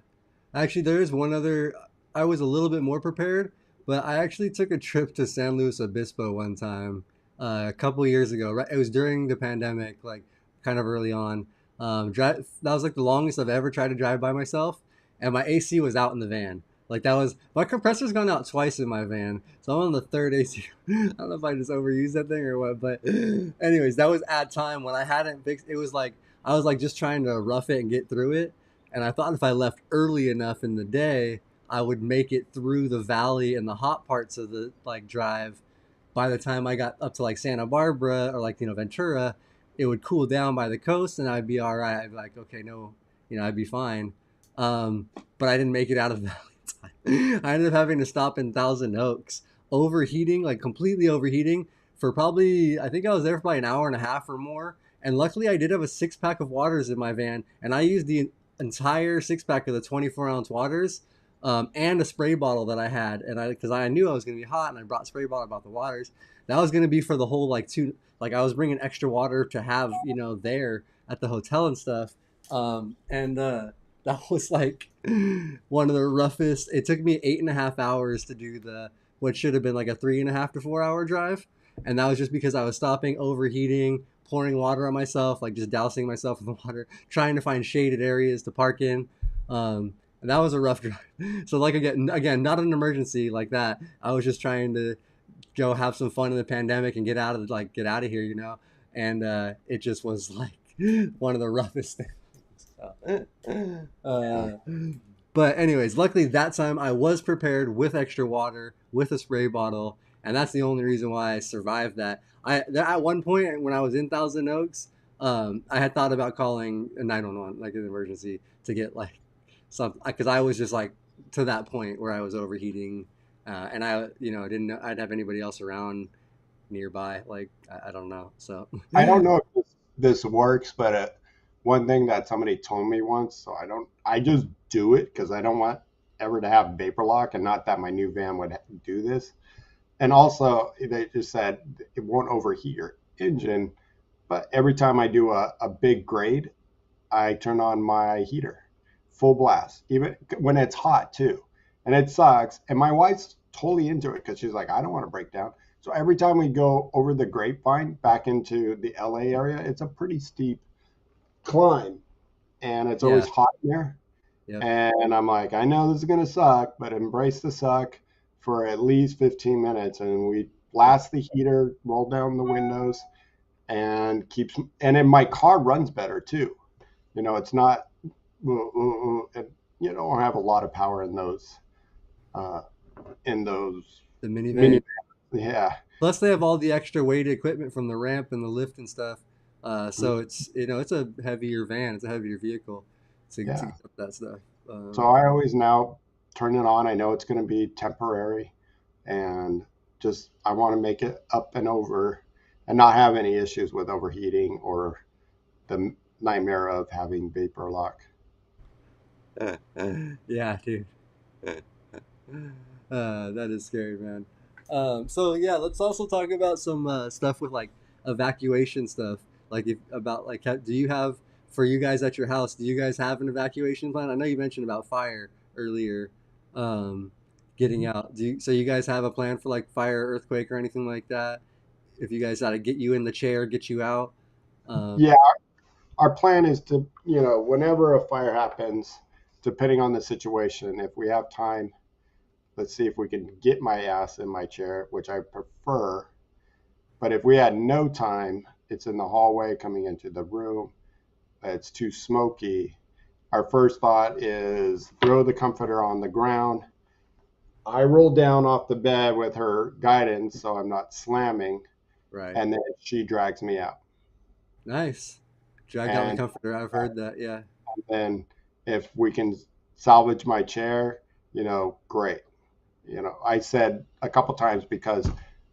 Actually, there is one other. I was a little bit more prepared, but I actually took a trip to San Luis Obispo one time, a couple years ago. Right, it was during the pandemic, like kind of early on. That was like the longest I've ever tried to drive by myself, and my AC was out in the van. Like that was my compressor's gone out twice in my van, so I'm on the third AC. I don't know if I just overused that thing or what, but anyways, that was at time when I hadn't fixed. It was like I was like just trying to rough it and get through it, and I thought if I left early enough in the day, I would make it through the valley and the hot parts of the like drive. By the time I got up to like Santa Barbara or like Ventura, it would cool down by the coast and I'd be all right. I'd be like, okay, no, I'd be fine. But I didn't make it out of the valley in time. I ended up having to stop in Thousand Oaks, overheating, like completely overheating for probably I think I was there for probably an hour and a half or more. And luckily, I did have a 6 pack of waters in my van, and I used the entire 6 pack of the 24-ounce waters, and a spray bottle that I had, and because I knew I was gonna be hot, and I brought spray bottle about the waters. That was gonna be for the whole like two. Like I was bringing extra water to have there at the hotel and stuff, and that was like one of the roughest. It took me 8.5 hours to do the what should have been like a 3.5 to 4 hour drive, and that was just because I was stopping, overheating, pouring water on myself, like just dousing myself in the water, trying to find shaded areas to park in. And that was a rough drive. So like again, not an emergency like that. I was just trying to go have some fun in the pandemic and get out of here, And it just was like one of the roughest things. So, Yeah. but anyways, luckily that time I was prepared with extra water, with a spray bottle, and that's the only reason why I survived that. At one point when I was in Thousand Oaks, I had thought about calling a 911, like an emergency, to get like some because I was just like to that point where I was overheating, and I didn't know I'd have anybody else around nearby. Like I don't know, so I don't know if this works, but one thing that somebody told me once, so I just do it because I don't want ever to have vapor lock, and not that my new van would do this. And also, they just said it won't overheat your engine, but every time I do a big grade, I turn on my heater full blast, even when it's hot too. And it sucks. And my wife's totally into it because she's like, I don't want to break down. So every time we go over the grapevine back into the LA area, it's a pretty steep climb and it's always yeah, hot in there. yep. And I'm like, I know this is going to suck, but embrace the suck for at least 15 minutes. And we blast the heater, roll down the windows, and and then my car runs better too. It's not, and you don't have a lot of power uh, in those The minivan. mini. Yeah, Plus, they have all the extra weight equipment from the ramp and the lift and stuff. So it's it's a heavier van, it's a heavier vehicle to yeah. get up that stuff. So I always now turn it on. I know it's going to be temporary, and just I want to make it up and over, and not have any issues with overheating or the nightmare of having vapor lock. Yeah, dude. That is scary, man. So yeah, let's also talk about some stuff with like evacuation stuff. Like if about like do you have for you guys at your house? Do you guys have an evacuation plan? I know you mentioned about fire earlier, um, getting out. So you guys have a plan for like fire, earthquake, or anything like that? If you guys had to get you in the chair, get you out. Um, Yeah, our plan is to, whenever a fire happens, depending on the situation, if we have time, let's see if we can get my ass in my chair, which I prefer. But if we had no time, it's in the hallway coming into the room. It's too smoky. Our first thought is throw the comforter on the ground. I roll down off the bed with her guidance so I'm not slamming, right. and then she drags me out. Nice. Drag out the And comforter. I've heard that. Yeah. then if we can salvage my chair, great. I said a couple times because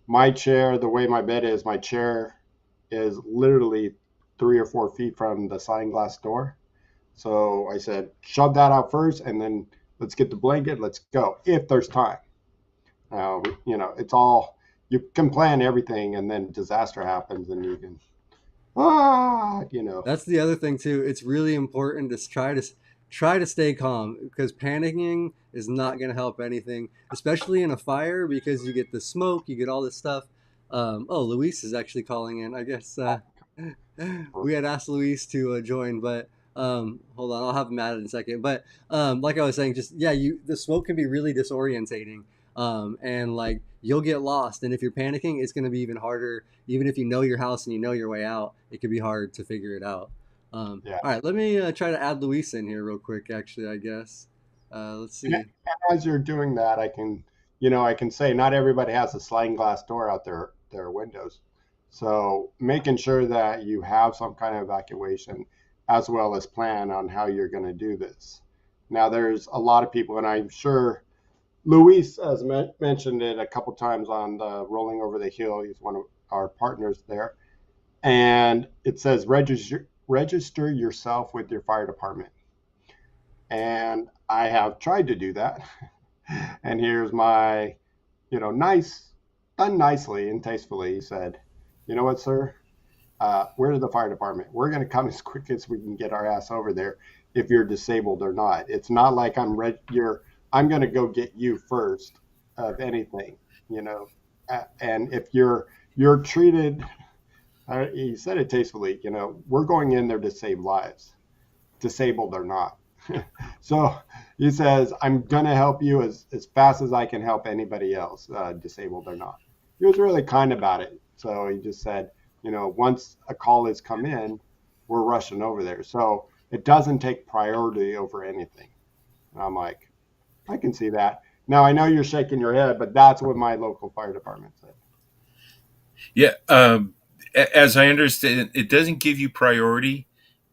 my chair, the way my bed is, my chair is literally 3 or 4 feet from the sliding glass door. So I said, shove that out first, and then let's get the blanket. Let's go if there's time. It's all you can plan everything, and then disaster happens, and you can ah, you know. That's the other thing too. It's really important to try to stay calm because panicking is not going to help anything, especially in a fire because you get the smoke, you get all this stuff. Oh, Luis is actually calling in. I guess we had asked Luis to join, but hold on, I'll have him added in a second. But like I was saying, just yeah, you the smoke can be really disorientating, and like you'll get lost. And if you're panicking, it's going to be even harder. Even if you know your house and you know your way out, it could be hard to figure it out. Yeah. All right, let me try to add Luis in here real quick. Actually, I guess let's And see. as you're doing that, I can say not everybody has a sliding glass door out their windows. So making sure that you have some kind of evacuation as well as plan on how you're going to do this. Now, there's a lot of people, and I'm sure Luis has mentioned it a couple times on the Rolling Over the Hill. He's one of our partners there. And it says register yourself with your fire department. And I have tried to do that. And here's my, nice, done nicely and tastefully. He said, you know what, sir? We're the fire department. We're going to come as quick as we can get our ass over there if you're disabled or not. It's not like I'm going to go get you first of anything, you know. And if you're treated, he said it tastefully, we're going in there to save lives, disabled or not. So he says, I'm going to help you as fast as I can help anybody else, disabled or not. He was really kind about it. So he just said, once a call has come in, we're rushing over there. So it doesn't take priority over anything. And I'm like, I can see that. Now, I know you're shaking your head, but that's what my local fire department said. Yeah, as I understand, it doesn't give you priority.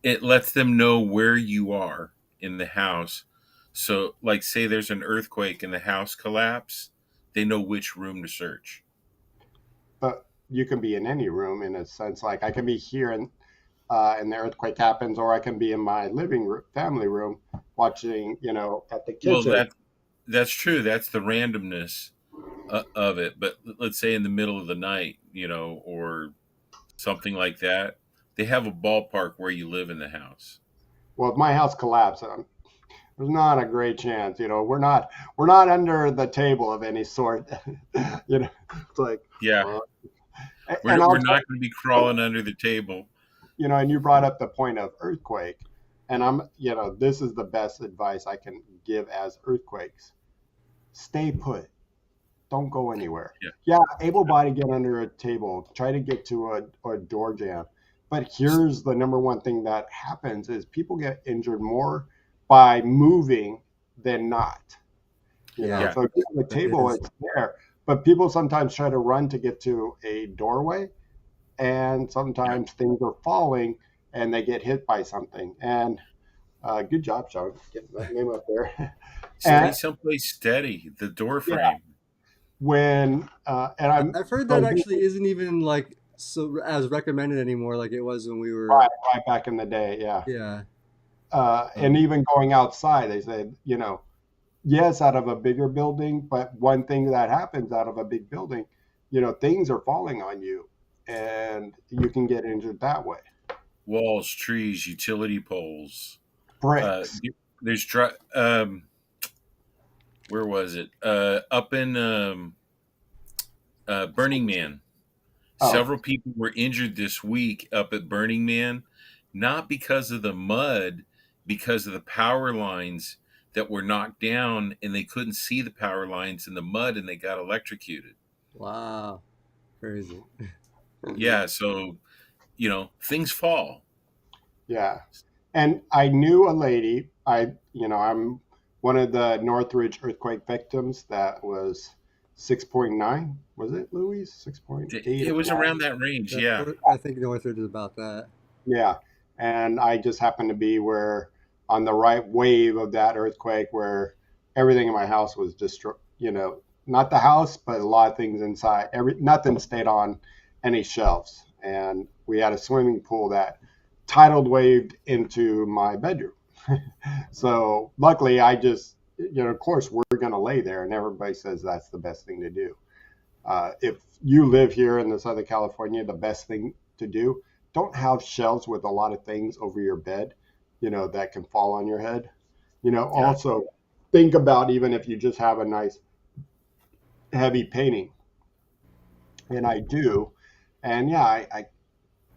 It lets them know where you are in the house. So, like, say there's an earthquake and the house collapse, they know which room to search. But you can be in any room in a sense. Like I can be here and the earthquake happens, or I can be in my living room, family room, watching, at the Well, kitchen. that's true. That's the randomness of it. But let's say in the middle of the night, or something like that, they have a ballpark where you live in the house. Well, if my house collapsed, there's not a great chance. We're not under the table of any sort. It's like, Yeah, uh, and we're I'll not tell going to be crawling under the table. and you brought up the point of earthquake, and this is the best advice I can give as earthquakes. Stay put. Don't go anywhere. Yeah. Yeah, able body get under a table, try to get to a door jam. But here's the number one thing that happens is people get injured more by moving than not. Yeah, Yeah. So get on the that table, is. it's there. But people sometimes try to run to get to a doorway, and Yeah. sometimes things are falling and they get hit by something. And good job, Shawn, getting that name up there. Stay And someplace steady. The door yeah, frame. and I'm I've heard that so actually isn't even like so as recommended anymore, like it was when we were. right back in the day, yeah. Yeah. And Um, even going outside, they said, yes, out of a bigger building, but one thing that happens out of a big building, things are falling on you. and you can get injured that way. Walls, trees, utility poles. Uh, Bricks. there's where was it? Up in Burning Man. Oh, Several people were injured this week up at Burning Man, not because of the mud, because of the power lines that were knocked down and they couldn't see the power lines in the mud and they got electrocuted. Wow, crazy. Yeah, so things fall. yeah. And I knew a lady. I'm one of the Northridge earthquake victims that was 6.9. Was it, Louis? 6.8 It or was 9? around that range, yeah. I think Northridge is about that. Yeah. And I just happened to be where on the right wave of that earthquake where everything in my house was destroyed, not the house, but a lot of things inside. Nothing stayed on any shelves. And we had a swimming pool that tidal waved into my bedroom. So luckily I just, of course we're going to lay there and everybody says that's the best thing to do. If you live here in the Southern California, the best thing to do, don't have shelves with a lot of things over your bed, that can fall on your head. Yeah. Also think about even if you just have a nice heavy painting, and I do, and yeah,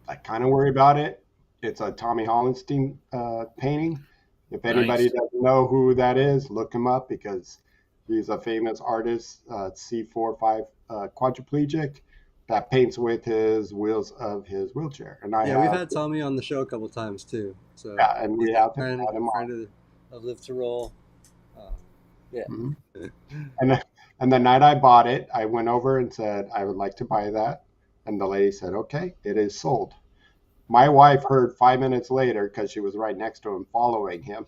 I kind of worry about it. It's a Tommy Hollenstein painting. If anybody Nice. doesn't know who that is, look him up because he's a famous artist, C4-5 quadriplegic that paints with his wheels of his wheelchair. And I Yeah, we've have, had Tommy on the show a couple times too. So yeah, and he's we a have friend, had him on. friend of Live to Roll. Um, yeah. Mhm. And and the night I bought it, I went over and said I would like to buy that, and the lady said, "Okay, it is sold." My wife heard 5 minutes later because she was right next to him, following him.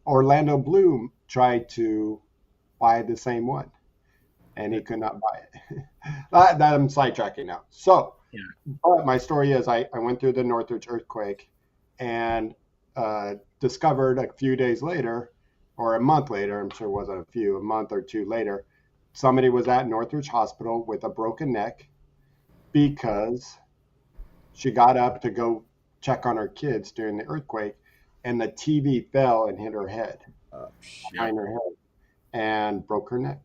Orlando Bloom tried to buy the same one, and he could not buy it. that I'm sidetracking now. So, Yeah. but my story is I went through the Northridge earthquake and discovered a few days later, or a month later, I'm sure it wasn't a month or two later, somebody was at Northridge Hospital with a broken neck because she got up to go check on her kids during the earthquake, and the TV fell and hit her head, Yeah. behind her head, and broke her neck.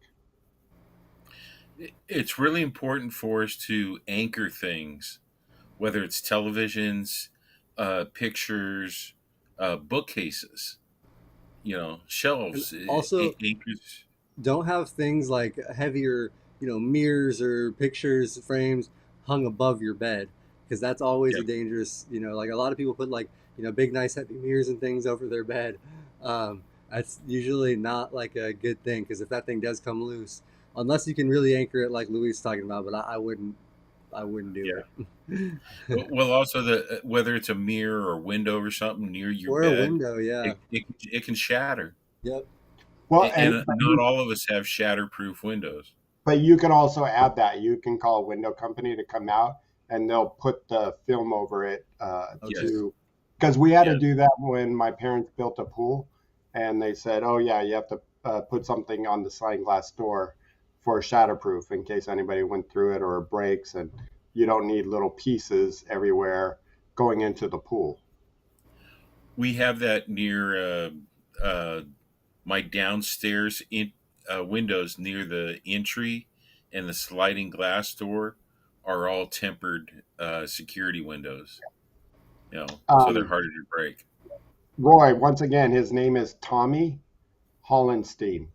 It's really important for us to anchor things, whether it's televisions, pictures, bookcases, And shelves, also, anchors. don't have things like heavier, mirrors or pictures frames hung above your bed because that's always Yeah. a dangerous. Like a lot of people put like big nice heavy mirrors and things over their bed. That's usually not like a good thing because if that thing does come loose, unless you can really anchor it like Louis is talking about, but I wouldn't. I wouldn't do Yeah. it. Well, also the whether it's a mirror or window or something near your Or a bed, window, yeah. it can shatter, Yep. Well, and not all of us have shatterproof windows. but you can also add that you can call a window company to come out and they'll put the film over it Okay. Yes. to because we had to Yeah. do that when my parents built a pool, and they said, "Oh yeah, you have to put something on the sliding glass door for shatterproof in case anybody went through it or it breaks, and you don't need little pieces everywhere going into the pool." We have that near uh, my downstairs windows near the entry and the sliding glass door are all tempered security windows. So they're Um, harder to break. Roy, once again, his name is Tommy Hollenstein.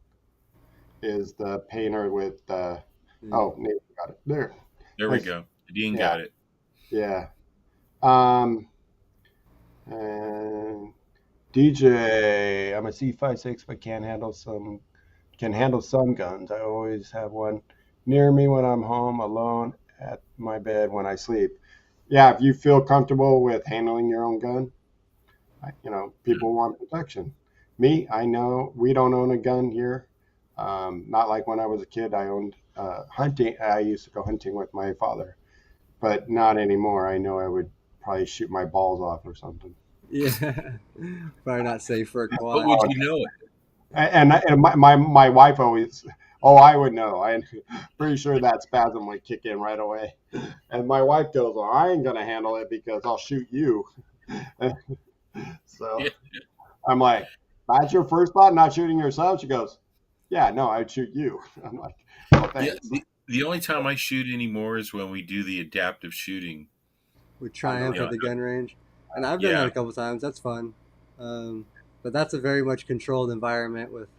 Is the painter with Mm. oh, Nate got it there. There we Nice. go. Dean Yeah, got it. yeah. Um, and DJ, I'm a C56, but can handle some guns. I always have one near me when I'm home alone at my bed when I sleep. Yeah, if you feel comfortable with handling your own gun, people want protection. Me, I know we don't own a gun here. Not like when I was a kid. I owned hunting. I used to go hunting with my father, but not anymore. I know I would probably shoot my balls off or something. Yeah. Probably not safe for a But quad. would you know it? And my wife Oh, I would know. I'm pretty sure that spasm would kick in right away. And my wife goes, well, I ain't going to handle it because I'll shoot you. So Yeah, I'm like, that's your first thought, not shooting yourself? She goes, yeah, no, I'd shoot you. I'm like, oh, yeah. thanks. The only time I shoot anymore is when we do the adaptive shooting. With On the Triumph You at know, the gun range, and I've done that yeah, a couple times. That's fun, um, but that's a very much controlled environment with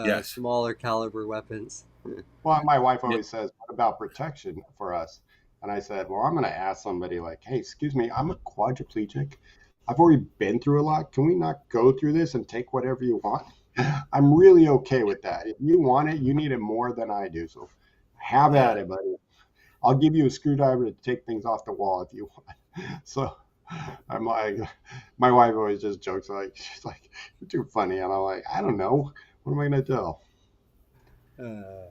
yes, smaller caliber weapons. Well, my wife yeah, always says, what about protection for us? And I said, well, I'm going to ask somebody like, hey, excuse me, I'm a quadriplegic. I've already been through a lot. Can we not go through this and take whatever you want? I'm really okay with that. If you want it, you need it more than I do. So have yeah. at it, buddy. I'll give you a screwdriver to take things off the wall if you want. So I'm like, my wife always just jokes like, she's like, you're too funny. And I'm like, I don't know. What am I going to do? Uh,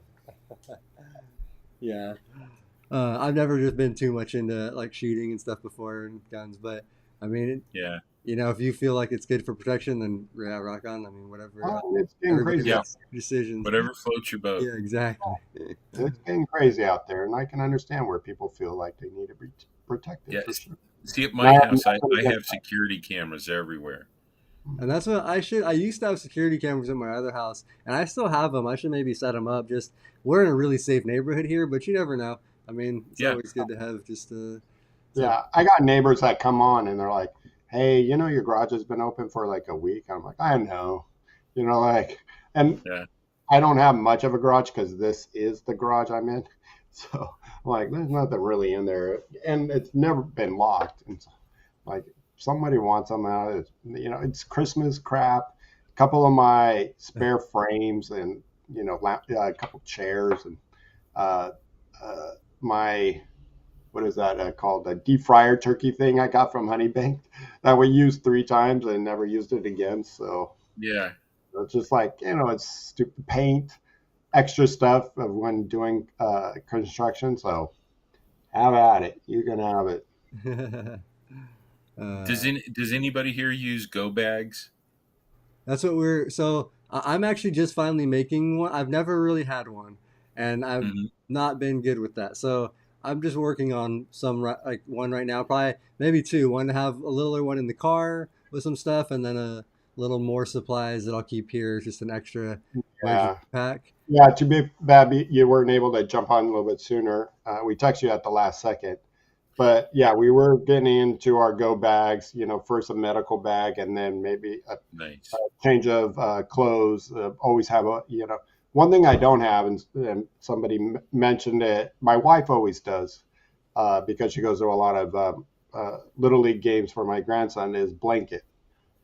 yeah, I've never just been too much into like shooting and stuff before and guns, but I mean, Yeah. if you feel like it's good for protection, then yeah, rock on. I mean, whatever. Oh, it's getting Everybody crazy Yeah. out makes decisions. Whatever floats your boat. Yeah, exactly. there. It's getting crazy out there, and I can understand where people feel like they need to be protected for Yes. sure. See, at And I my have house, nothing I against have security cameras everywhere. And that's what I should. I used to have security cameras in my other house, and I still have them. I should maybe set them up. Just we're in a really safe neighborhood here, but you never know. I mean, it's Yeah. always good to have just to Yeah, I got neighbors that come on and they're like, "Hey, your garage has been open for like a week." I'm like, "I know," like, and Yeah. I don't have much of a garage because this is the garage I'm in. So, like, there's nothing really in there, and it's never been locked. And so, like, somebody wants them out. It's Christmas crap. A couple of my spare frames, and a couple chairs, and uh, my what is that called? A deep fryer turkey thing I got from Honey Bank that we used 3 times and never used it again. So Yeah. it's just like it's stupid paint, extra stuff of when doing construction. So have at it. You can have it. uh, Does anybody here use go bags? that's what we're. So I'm actually just finally making one. I've never really had one, and I've Hmm. not been good with that. So I'm just working on some like one right now. Probably maybe two. One to have a littler one in the car with some stuff, and then a little more supplies that I'll keep here, just an extra emergency Yeah. pack. Yeah, too bad you weren't able to jump on a little bit sooner. We texted you at the last second. But yeah, we were getting into our go bags, first a medical bag and then maybe a Nice. change of clothes. Always have one thing I don't have, and somebody mentioned it. My wife always does because she goes to a lot of little league games for my grandson. Is blanket,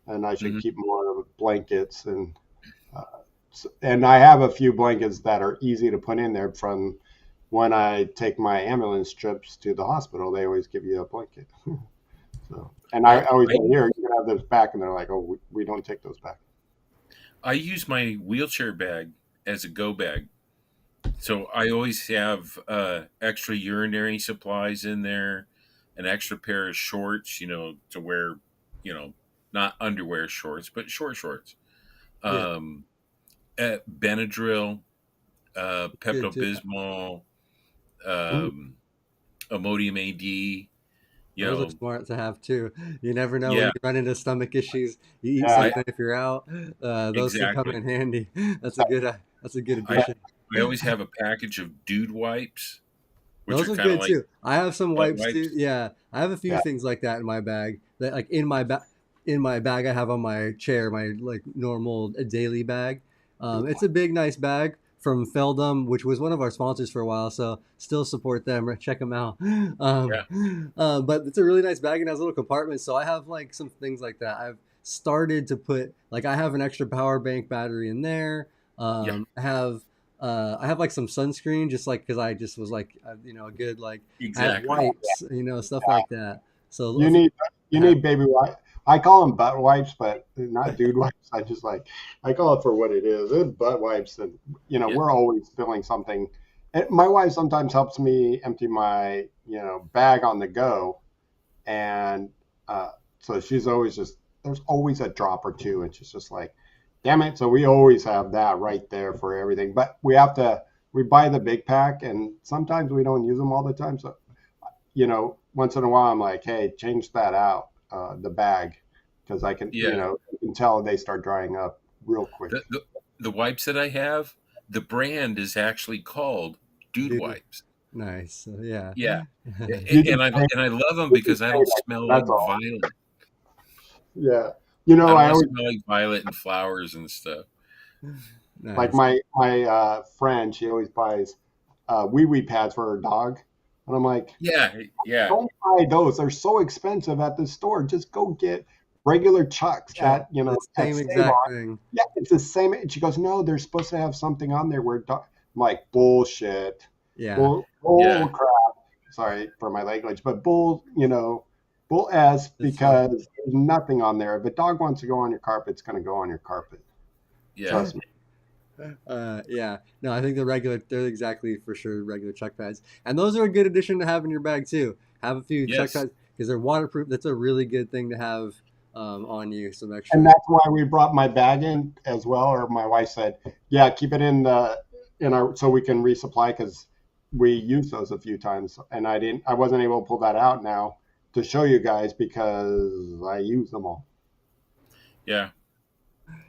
and I should Hmm. keep more of blankets uh, and I have a few blankets that are easy to put in there from when I take my ambulance trips to the hospital. They always give you a blanket. So, and I I, always I say, here, you can have those back. And they're like, oh, we don't take those back. I use my wheelchair bag as a go bag. So I always have extra urinary supplies in there, an extra pair of shorts, to wear, you know, not underwear shorts, but short shorts. Yeah, Um, Benadryl, it's good Pepto too. Bismol, Mm, um, Imodium AD. You Those are know, smart to have too. You never know when yeah, you run into stomach issues. You eat yeah, I something if you're out. Those can come exactly. in handy. That's a good I addition. I always have a package of dude wipes, which Those are are kind of good like too. I have some butt wipes too. wipes. Yeah, I have a few yeah. things like that in my bag. That like in my bag I have on my chair, my like normal daily bag. It's a big nice bag from Feldum, which was one of our sponsors for a while. So still support them. Check them out. Yeah, But it's a really nice bag and has little compartments. So I have like some things like that. I've started to put like I have an extra power bank battery in there. yeah, I have like some sunscreen, just like because I just was like, a good like I have exactly. wipes, stuff like that. So You a few need you have, need baby wipes. I call them butt wipes, but not dude wipes. I call it for what it is. It's butt wipes, and Yeah, we're always filling something. And my wife sometimes helps me empty my bag on the go, and so she's always just there's always a drop or two, and she's just like, damn it. So we always have that right there for everything. But we buy the big pack, and sometimes we don't use them all the time. So, once in a while, I'm like, hey, change that out, the bag, because Yeah. you can tell they start drying up real The, quick. the the wipes that I have, the brand is actually called Dude Dude, Wipes. nice. So, yeah. Yeah. You just And I love them you just because I say don't that. smell like That's all. violet. Yeah. I don't I want to always smell like violet and flowers and stuff. like Nice. my friend. She always buys wee wee pads for her dog, and I'm like, Yeah, yeah, don't buy those. They're so expensive at the store. Just go get regular Chucks Chuck, the at same Save exact On. thing. Yeah, it's the same. And she goes, no, they're supposed to have something on there where I'm like, bullshit, Yeah. bull yeah, crap. Sorry for my language, but bull s That's fine. because there's nothing on there. If a dog wants to go on your carpet, it's going to go on your carpet. yeah. Trust me. Yeah. No, I think they're exactly for sure regular Chuck pads. And those are a good addition to have in your bag too. Have a few Chuck Yes. pads because they're waterproof. That's a really good thing to have on you. Some And extra. that's why we brought my bag in as well. Or my wife said, "Yeah, keep it in our so we can resupply because we used those a few times." And I wasn't able to pull that out now to show you guys because I use them all. Yeah.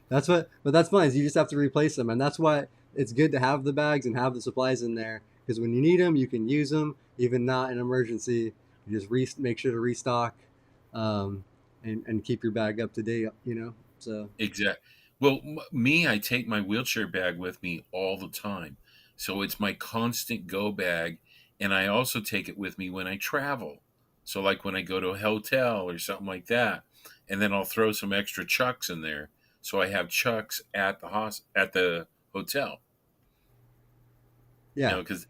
But that's fine. Is you just have to replace them, and that's why it's good to have the bags and have the supplies in there because when you need them, you can use them. Even not an emergency, you just make sure to restock, um, and keep your bag up to date. So Exactly. Well, me, I take my wheelchair bag with me all the time. So it's my constant go bag. And I also take it with me when I travel. So, like when I go to a hotel or something like that. And then I'll throw some extra chucks in there. So I have chucks at at the hotel, yeah, because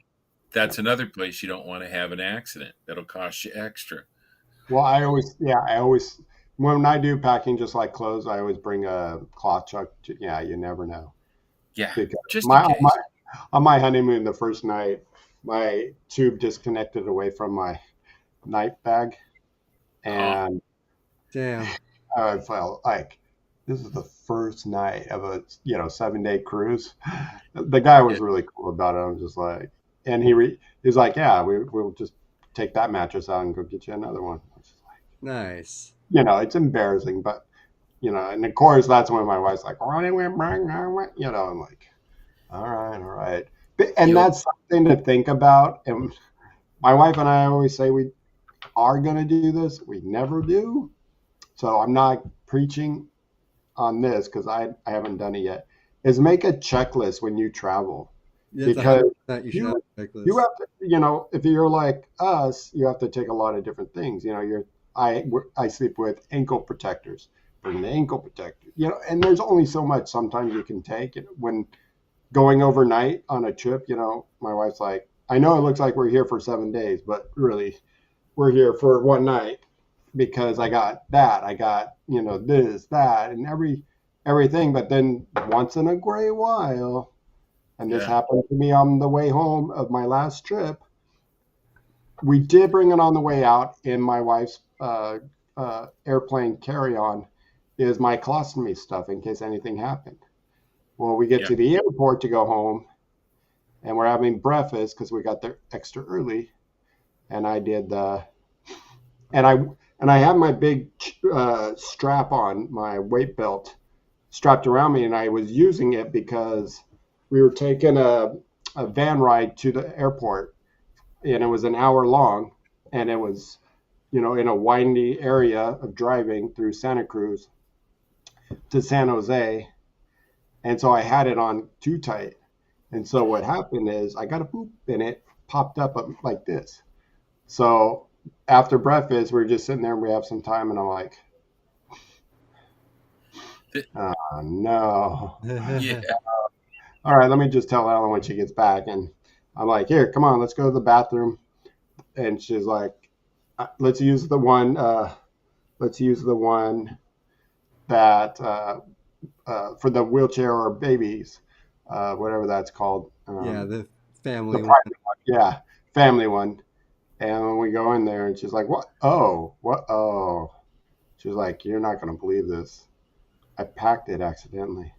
that's another place you don't want to have an accident. That'll cost you extra. Well, I always when I do packing, just like clothes, I always bring a cloth chuck. Yeah, you never know Yeah, because just in case. on my honeymoon the first night, my tube disconnected away from my night bag, Oh, and damn, I felt like this is the first night of a 7 day cruise. The guy yeah, was really cool about it. I was just like, and he was like, yeah, we'll just take that mattress out and go get you another one. I was just like, nice. it's embarrassing, but and of course that's when my wife's like, "Why didn't we bring our-" I'm like, all right, and you'll, that's something to think about. And my wife and I always say we are going to do this. We never do. So I'm not preaching on this because I haven't done it yet. Is make a checklist when you travel That's because 100%. You should have you a you checklist. have to if you're like us, you have to take a lot of different things. I sleep with ankle protectors. Bring the ankle protector. And there's only so much sometimes you can take. When going overnight on a trip, my wife's like, I know it looks like we're here for 7 days, but really we're here for one night because I got that, I got this, that, and everything. But then once in a great while, and this yeah, happened to me on the way home of my last trip, we did bring it on the way out in my wife's airplane carry-on is my colostomy stuff in case anything happened. Well, we get yeah, to the airport to go home, and we're having breakfast because we got there extra early, and I did the and I have my big strap on my weight belt strapped around me, and I was using it because we were taking a van ride to the airport, and it was an hour long, and it was in a windy area of driving through Santa Cruz to San Jose, and so I had it on too tight, and so what happened is I got a poop, and it popped up like this. So after breakfast, we're just sitting there and we have some time, and I'm like, th- oh no. yeah, All right, let me just tell Ellen when she gets back. And I'm like, here, come on, let's go to the bathroom. And she's like, let's use the one. Let's use the one that for the wheelchair or babies, whatever that's called. Yeah, the The family one. private one, yeah, family one. And when we go in there, and she's like, what? Oh, what? Oh. She's like, you're not gonna believe this. I packed it accidentally.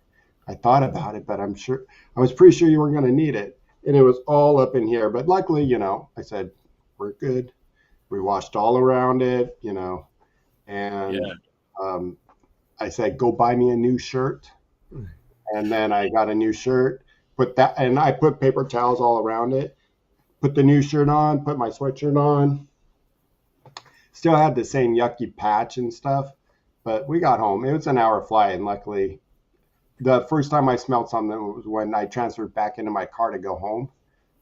I thought about it, but I was pretty sure you were going to need it. And it was all up in here. But luckily, I said, we're good. We washed all around it, and Yeah. um, I said, go buy me a new shirt. And then I got a new shirt, and I put paper towels all around it, put the new shirt on, put my sweatshirt on. Still had the same yucky patch and stuff, but we got home. It was an hour flight, and luckily, the first time I smelled something was when I transferred back into my car to go home,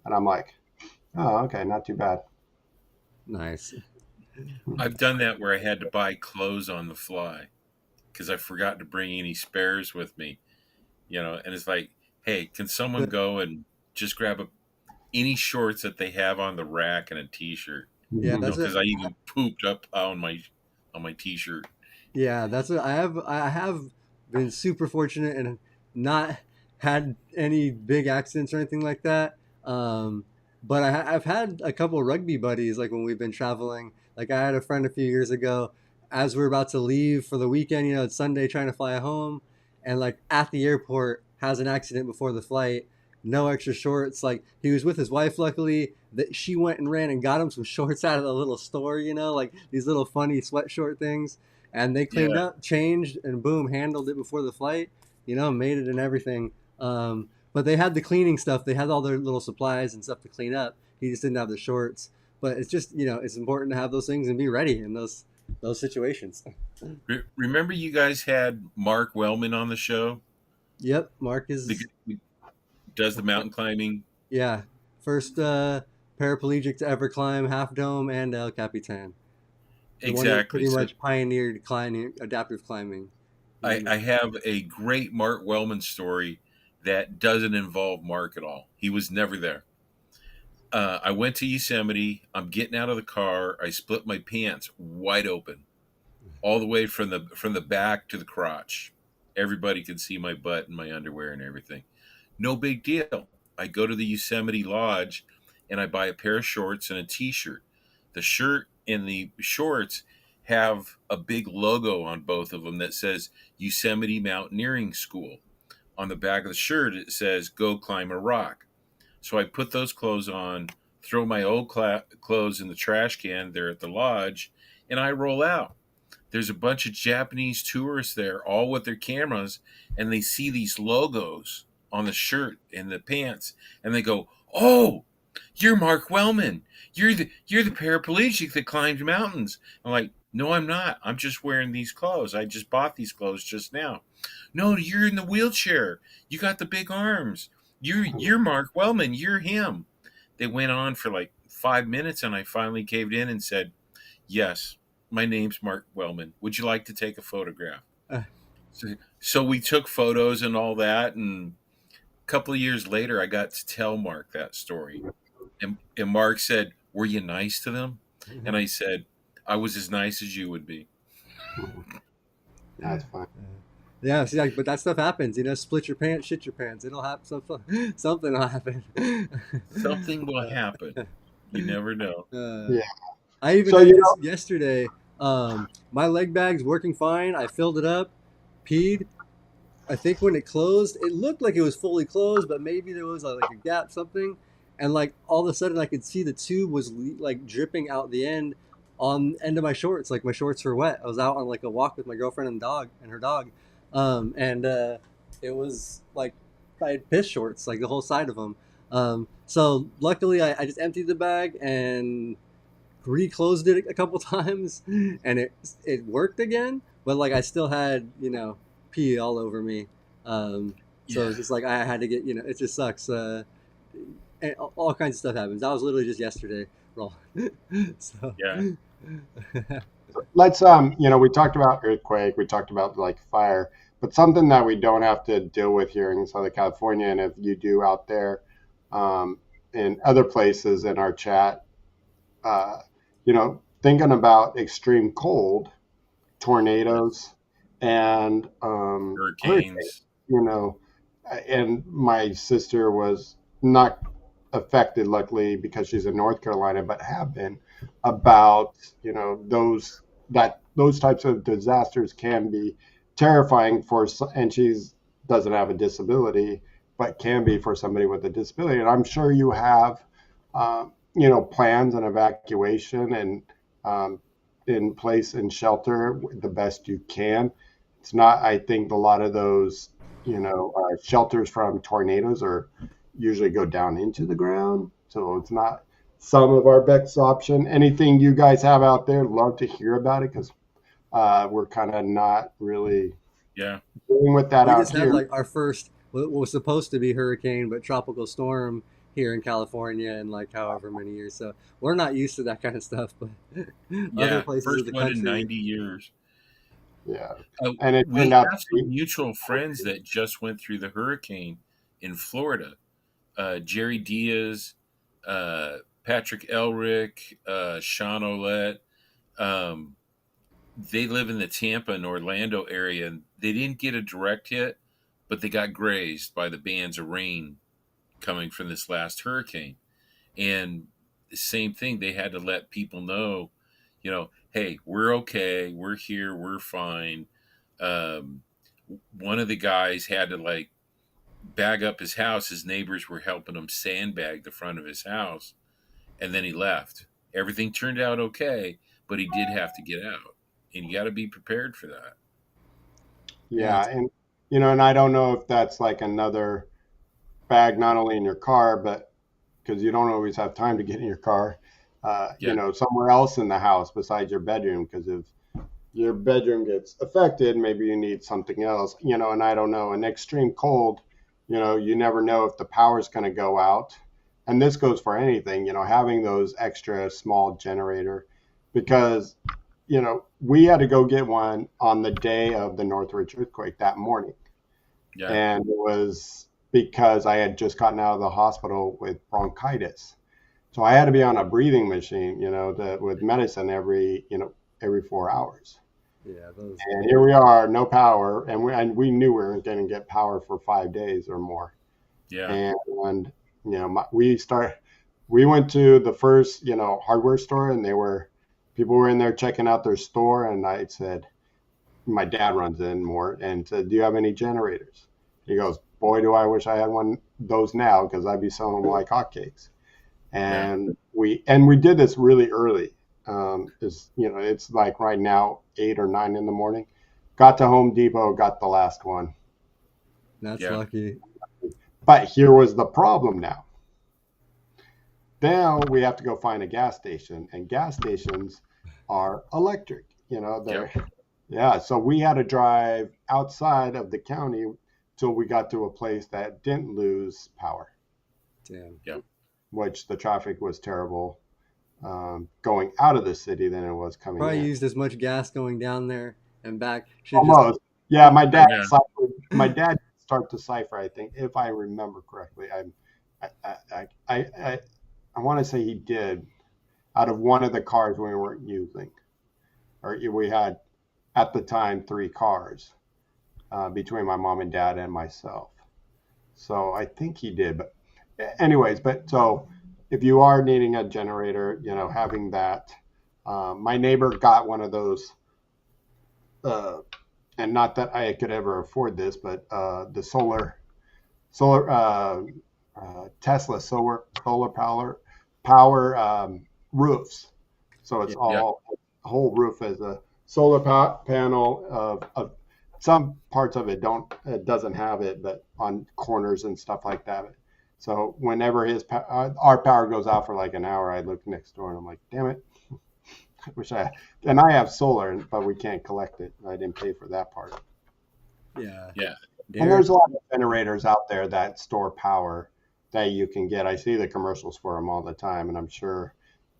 and I'm like, oh, okay, not too bad. Nice. I've done that where I had to buy clothes on the fly because I forgot to bring any spares with me, and it's like, hey, can someone go and just grab any shorts that they have on the rack and a t-shirt, Yeah, Mm-hmm. that's because it. I even pooped up on my t-shirt. Yeah, that's what I have. I have been super fortunate and not had any big accidents or anything like that. But I've had a couple rugby buddies, like when we've been traveling. Like I had a friend a few years ago, as we are about to leave for the weekend. It's Sunday, trying to fly home, and like at the airport has an accident before the flight. No extra shorts. Like he was with his wife, luckily. That she went and ran and got him some shorts out of the little store. Like these little funny sweatshort things, and they cleaned Yeah. up, changed, and boom, handled it before the flight. Made it and everything. But they had the cleaning stuff. They had all their little supplies and stuff to clean up. He just didn't have the shorts. But it's just it's important to have those things and be ready in those situations. Remember you guys had Mark Wellman on the show, Yep, Mark the is guy who does the mountain climbing. yeah first paraplegic to ever climb Half Dome and El Capitan. The one that Exactly. pretty So much pioneered climbing, adaptive climbing. I have a great Mark Wellman story that doesn't involve Mark at all. He was never there. I went to Yosemite. I'm getting out of the car. I split my pants wide open, all the way from the back to the crotch. Everybody could see my butt and my underwear and everything. No big deal. I go to the Yosemite Lodge and I buy a pair of shorts and a t-shirt. The shirt and the shorts have a big logo on both of them that says Yosemite Mountaineering School. On the back of the shirt it says go climb a rock. So I put those clothes on, throw my old clothes in the trash can there at the lodge, and I roll out. There's a bunch of Japanese tourists there, all with their cameras, and they see these logos on the shirt and the pants, and they go, "Oh, you're Mark Wellman. You're the paraplegic that climbed mountains." I'm like, "No, I'm not. I'm just wearing these clothes. I just bought these clothes just now." "No, you're in the wheelchair. You got the big arms. You're Mark Wellman. You're him." They went on for like 5 minutes, and I finally caved in and said, "Yes, my name's Mark Wellman. Would you like to take a photograph?" Uh, So we took photos and all that. And a couple of years later, I got to tell Mark that story. And Mark said, "Were you nice to them?" And I said, "I was as nice as you would be." That's fine. Yeah, see, like, but that stuff happens. Split your pants, shit your pants. It'll happen. Something will happen. Something will happen. You never know. uh, Yeah. I even So had this yesterday. My leg bag's working fine. I filled it up, peed. I think when it closed, it looked like it was fully closed, but maybe there was like a gap, something. And like all of a sudden, I could see the tube was like dripping out the end on end of my shorts. Like my shorts were wet. I was out on like a walk with my girlfriend and her dog, and it was like I had piss shorts, like the whole side of them. So luckily, I just emptied the bag and reclosed it a couple times, and it worked again. But like I still had pee all over me. So Yeah. it's just like I had to get it just sucks. And all kinds of stuff happens. That was literally just yesterday. Roll. So Yeah. let's we talked about earthquake, we talked about like fire, but something that we don't have to deal with here in Southern California, and if you do out there um, in other places in our chat, thinking about extreme cold, tornadoes, and hurricanes. Hurricanes. You know, and my sister was not affected, luckily, because she's in North Carolina, but have been about those types of disasters can be terrifying and she's doesn't have a disability, but can be for somebody with a disability. And I'm sure you have, plans and evacuation and in place in shelter the best you can. It's not, I think a lot of those, shelters from tornadoes are usually go down into the ground. So it's not some of our best option. Anything you guys have out there, love to hear about it because we're kind of not really Yeah. dealing with that We out just had here. like our first what was supposed to be hurricane, but tropical storm here in California in like however many years. So we're not used to that kind of stuff, but other Yeah. places of First the one in country, 90 years. Yeah. And it We turned out to have some be, mutual friends that just went through the hurricane in Florida. Jerry Diaz, Patrick Elric, Shawn Olette. Um, they live in the Tampa and Orlando area, and they didn't get a direct hit, but they got grazed by the bands of rain coming from this last hurricane. And the same thing, they had to let people know, hey, we're okay, we're here, we're fine. Um, One of the guys had to like bag up his house. His neighbors were helping him sandbag the front of his house, and then he left. Everything turned out okay, but he did have to get out, and you got to be prepared for that. yeah, yeah. And, and I don't know if that's like another bag, not only in your car, but because you don't always have time to get in your car, Yeah, somewhere else in the house besides your bedroom. Because if your bedroom gets affected, maybe you need something else, and I don't know. An extreme cold, you never know if the power's going to go out. And this goes for anything, having those extra small generator because, we had to go get one on the day of the Northridge earthquake that morning. yeah, And it was because I had just gotten out of the hospital with bronchitis. So I had to be on a breathing machine, with medicine every 4 hours. yeah, those. And here we are, no power, and we knew we weren't going to get power for 5 days or more. yeah, And we went to the first hardware store, and people were in there checking out their store, and I said, my dad runs in more and said, "Do you have any generators?" He goes, "Boy, do I wish I had one those now because I'd be selling them like hotcakes." yeah, And we did this really early. It's like right now 8 or 9 in the morning. Got to Home Depot, got the last one. That's yeah, lucky. But here was the problem now. Now we have to go find a gas station, and gas stations are electric. yep, They're yeah. So we had to drive outside of the county till we got to a place that didn't lose power, Damn. yep. which the traffic was terrible going out of the city than it was coming Probably in. used as much gas going down there and back. Should just Almost. Yeah, my Oh dad yeah, ciphered, my dad start to cipher, I think, if I remember correctly. I want to say he did out of one of the cars we weren't using, or we had at the time 3 cars between my mom and dad and myself. So I think he did. But anyways, but so if you are needing a generator, having that. My neighbor got one of those, uh, and not that I could ever afford this, but the solar Tesla solar power roofs. So it's yeah, yeah, all whole roof is a solar panel of some parts of it doesn't have it, but on corners and stuff like that. So whenever our power goes out for like an hour, I look next door and I'm like, damn it, I wish and I have solar, but we can't collect it. I didn't pay for that part. yeah. yeah. And Darren, there's a lot of generators out there that store power that you can get. I see the commercials for them all the time, and I'm sure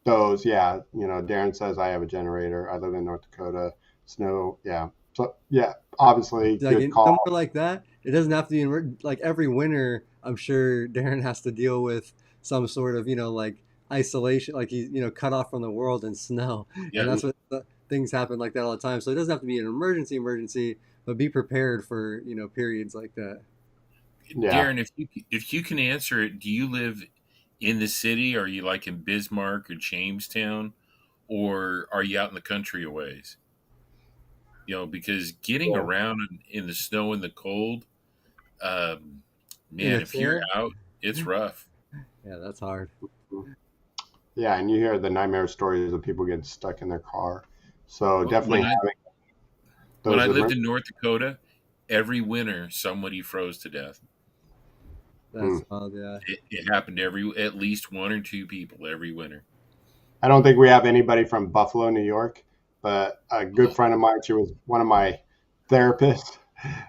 those, yeah, Darren says I have a generator. I live in North Dakota. Snow, yeah. So, yeah, obviously, like good in call. somewhere like that, it doesn't have to be like every winter. I'm sure Darren has to deal with some sort of like isolation, like he's cut off from the world in snow, and Yeah. that's what things happen like that all the time. So it doesn't have to be an emergency, but be prepared for periods like that. Yeah. Darren, if you can answer it, do you live in the city? Are you like in Bismarck or Jamestown, or are you out in the country a ways? Because getting Yeah. around in the snow and the cold, Um, In a Man, if you're chair. out, it's rough. Yeah, that's hard. Yeah, and you hear the nightmare stories of people getting stuck in their car. So When definitely I having when I those lived emergency. in North Dakota, every winter somebody froze to death. Hmm. That's wild. Yeah. It happened to every at least one or two people every winter. I don't think we have anybody from Buffalo, New York, but a good Oh, friend of mine, she was one of my therapists,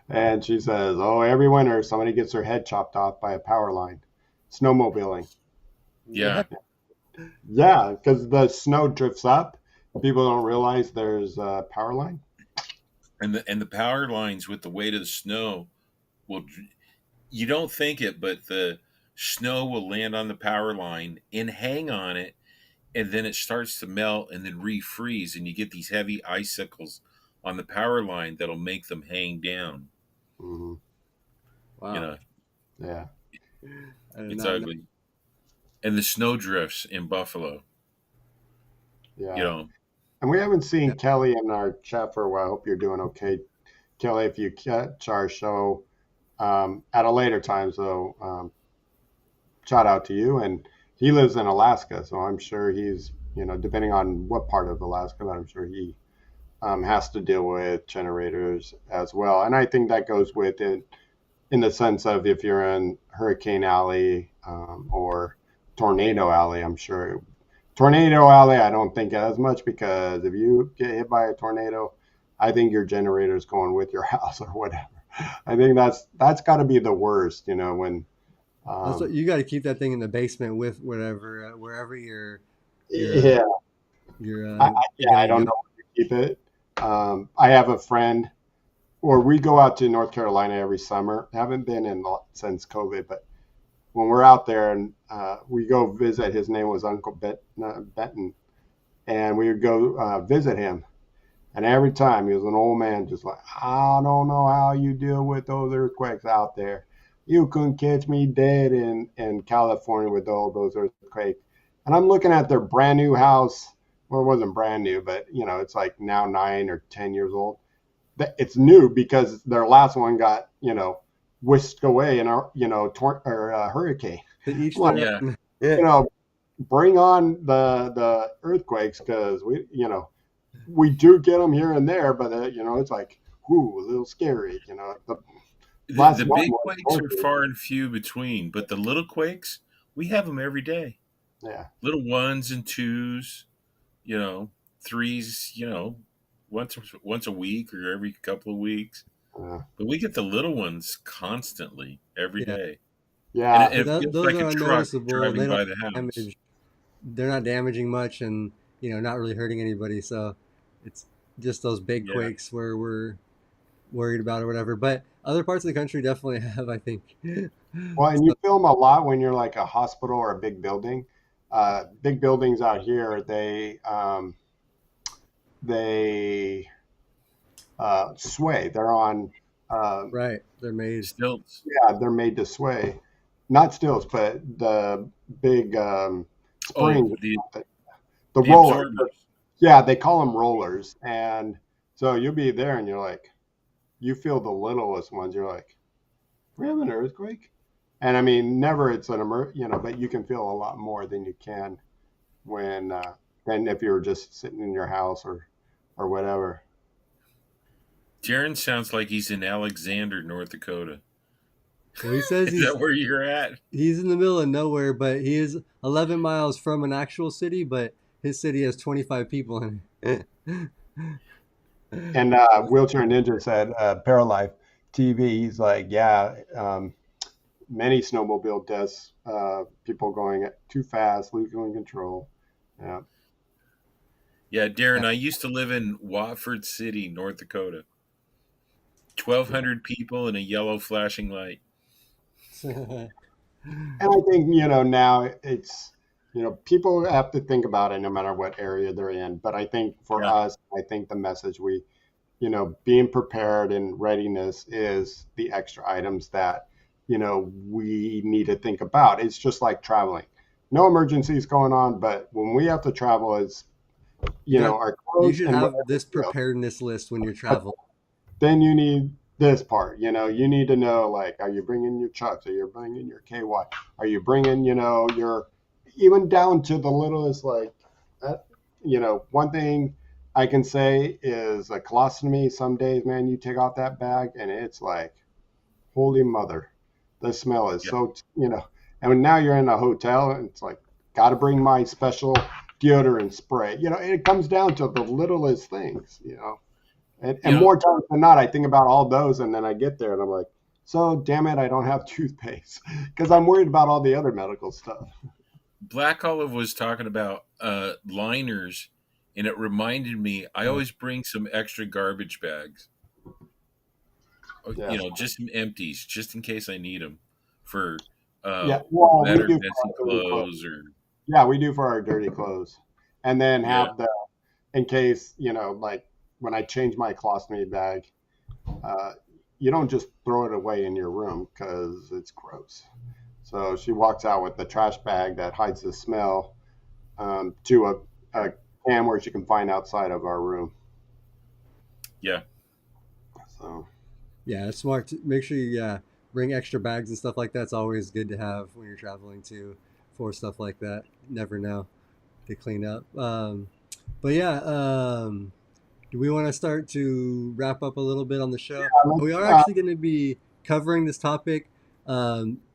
and she says, "Oh, every winter somebody gets their head chopped off by a power line, snowmobiling." yeah, What? Yeah, because the snow drifts up. People don't realize there's a power line. and the power lines with the weight of the snow will you don't think it, but the snow will land on the power line and hang on it, and then it starts to melt and then refreeze, and you get these heavy icicles on the power line that'll make them hang down. Hmm. You Wow. know, Yeah, I did it's not know. ugly. And the snow drifts in Buffalo. You yeah. know, And we haven't Yeah. seen Kelly in our chat for a while. I hope you're doing okay, Kelly. If you catch our show at a later time, so shout out to you. And he lives in Alaska, so I'm sure he's, depending on what part of Alaska, but I'm sure he has to deal with generators as well. And I think that goes with it in the sense of if you're in Hurricane Alley or Tornado Alley, I'm sure. Tornado Alley, I don't think as much because if you get hit by a tornado, I think your generator's going with your house or whatever. I think that's got to be the worst, when Also, um, you got to keep that thing in the basement with whatever, wherever you're yeah, you're yeah, I gonna don't go. know where to keep it. I have a friend, or we go out to North Carolina every summer. Haven't been in since COVID, but when we're out there and we go visit, his name was Uncle Benton, and we would go visit him. And every time he was an old man, just like, I don't know how you deal with those earthquakes out there. You couldn't catch me dead in California with all those earthquakes. And I'm looking at their brand new house. Well, it wasn't brand new, but it's like now 9 or 10 years old. It's new because their last one got whisked away in a hurricane. To each I'm like, their yeah. own. you know, bring on the earthquakes because we do get them here and there, but it's like, ooh, a little scary. The The last one big was quakes are north. far and few between, but the little quakes, we have them every day. Yeah, Little ones and twos, you know, threes, once a week or every couple of weeks. yeah, But we get the little ones constantly every Yeah, day, and yeah. it feels those like a are truck unnoticeable. They driving don't by the house. damage. They're not damaging much, and not really hurting anybody. So it's just those big Yeah, quakes where we're worried about or whatever. But other parts of the country definitely have, I think. Well, and you So, film a lot when you're like a hospital or a big building. Big buildings out here, they sway. They're on. Um, right, they're made. stilts. yeah, they're made to sway. Not stilts, but the big Oh, springs, the the the roller. absorbers. Yeah, they call them rollers. And so you'll be there and you're like, you feel the littlest ones. You're like, we have an earthquake. And I mean, never it's but you can feel a lot more than you can when, than if you were just sitting in your house or whatever. Jaron sounds like he's in Alexander, North Dakota. Well, he says Is that where you're at? he's in the middle of nowhere, but he is 11 miles from an actual city, but his city has 25 people in it. And Wheelchair Ninja said, Paralife TV, he's like, yeah, many snowmobile deaths, people going too fast, losing control. Yeah. Yeah, Darren, I used to live in Watford City, North Dakota. 1,200 people and a yellow flashing light. And I think, now people have to think about it no matter what area they're in. But I think for Yeah. us, I think the message being prepared and readiness is the extra items that, we need to think about. It's just like traveling. No emergencies going on, but when we have to travel, it's, you got our you clothes should and have whatever, this preparedness list when you're traveling. then you need this part. You need to know, like, are you bringing your chucks? Are you bringing your KY? Are you bringing, your, even down to the littlest, like, uh, one thing I can say is a colostomy. Some days, man, you take off that bag and it's like, holy mother, the smell is Yeah. so, and now you're in a hotel and it's like, got to bring my special deodorant spray. It comes down to the littlest things. And You know, more times than not, I think about all those, and then I get there and I'm like, so damn it, I don't have toothpaste because I'm worried about all the other medical stuff. Black Olive was talking about liners, and it reminded me. I Uh, always bring some extra garbage bags. Yeah, Just some empties, just in case I need them for yeah. Well, wet we or do for messy our dirty clothes. clothes, or Yeah, we do for our dirty clothes, and then yeah, have the in case like when I change my colostomy bag, uh, you don't just throw it away in your room because it's gross. So she walks out with the trash bag that hides the smell to a can where she can find outside of our room. yeah. So yeah, it's smart to make sure you bring extra bags and stuff like that. It's always good to have when you're traveling too for stuff like that. Never know to clean up. But yeah, do we want to start to wrap up a little bit on the show? let's, We are actually going to be covering this topic.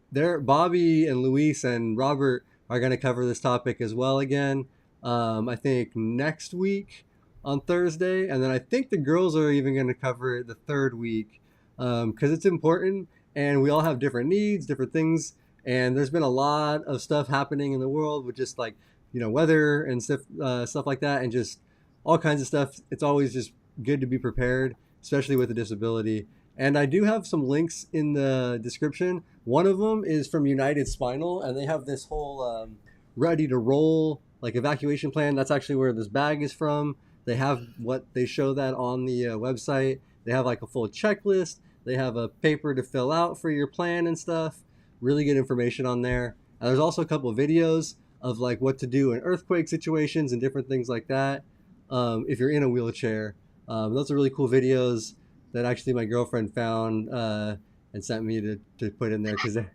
There, Bobby and Luis and Robert are going to cover this topic as well again. I think next week on Thursday, and then I think the girls are even going to cover it the third week because it's important, and we all have different needs, different things, and there's been a lot of stuff happening in the world with just like weather and stuff like that, and just all kinds of stuff. It's always just good to be prepared, especially with a disability. And I do have some links in the description. One of them is from United Spinal, and they have this whole ready to roll like evacuation plan. That's actually where this bag is from. They have what they show that on the website. They have like a full checklist. They have a paper to fill out for your plan and stuff. Really good information on there. And there's also a couple of videos of like what to do in earthquake situations and different things like that if you're in a wheelchair. Those are really cool videos that actually my girlfriend found and sent me to put in there because they're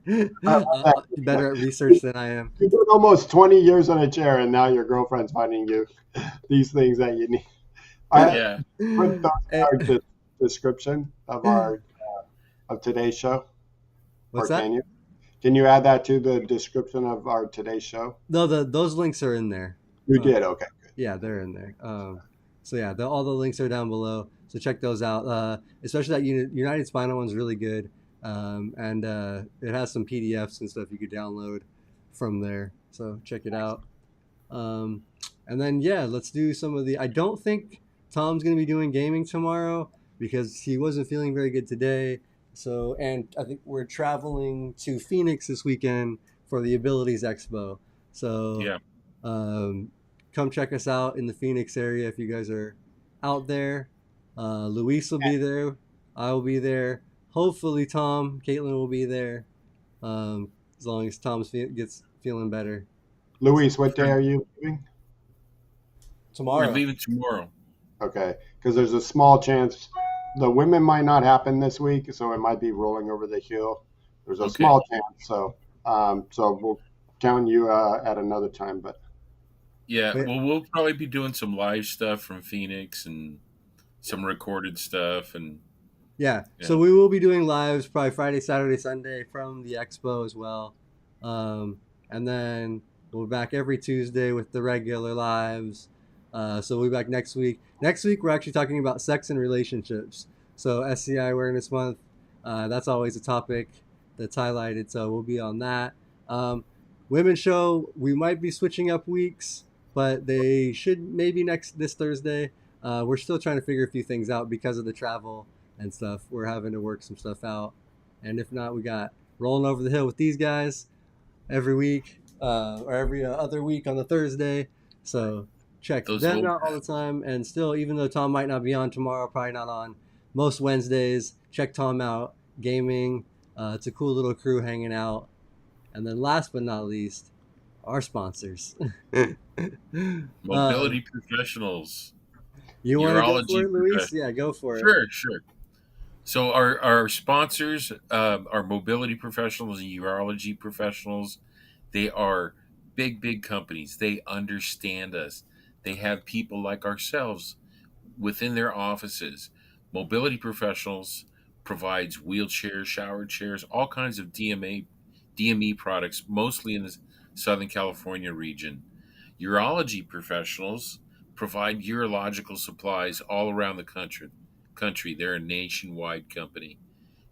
better at research than I am. you've been almost 20 years on a chair, and now your girlfriend's finding you these things that you need. I Yeah. put those Eh, in our description of our of today's show, What's or that? can you? Can you add that to the description of our today's show? No, those links are in there. You Uh, did. Okay. yeah, they're in there. So yeah, all the links are down below. So check those out. Especially that United Spinal one's really good, and it has some PDFs and stuff you could download from there. So check it out. Um, and then yeah, let's do some of the. I don't think Tom's gonna be doing gaming tomorrow because he wasn't feeling very good today. So and I think we're traveling to Phoenix this weekend for the Abilities Expo. So Yeah. um, come check us out in the Phoenix area if you guys are out there. Luis will be there. I will be there. Hopefully Caitlin will be there. As long as gets feeling better. Luis, what day Sure. are you leaving? We're Tomorrow. leaving tomorrow. Okay, because there's a small chance the women might not happen this week, so it might be rolling over the hill. There's a Okay. small chance, so we'll count you at another time. But Yeah. But Well, we'll probably be doing some live stuff from Phoenix and some recorded stuff, and yeah, yeah. so we will be doing lives probably Friday, Saturday, Sunday from the expo as well. And then we'll be back every Tuesday with the regular lives. So we'll be back next week. Next week, we're actually talking about sex and relationships. So SCI Awareness Month, that's always a topic that's highlighted. So we'll be on that. Women's show, we might be switching up weeks, but they should maybe this Thursday. We're still trying to figure a few things out because of the travel and stuff. We're having to work some stuff out. And if not, we got Rolling Over the Hill with these guys every week or every other week on the Thursday. So check Those them old. out all the time. And still, even though Tom might not be on tomorrow, probably not on most Wednesdays, check Tom out. Gaming. It's a cool little crew hanging out. And then last but not least, our sponsors. uh, Mobility professionals, you want to go for urology it, Luis? professionals. Yeah, go for it. Sure, sure. So our sponsors, our mobility professionals and urology professionals, they are big companies. They understand us. They have people like ourselves within their offices. Mobility professionals provides wheelchairs, shower chairs, all kinds of DME products, mostly in the Southern California region. Urology professionals provide urological supplies all around the country. They're a nationwide company,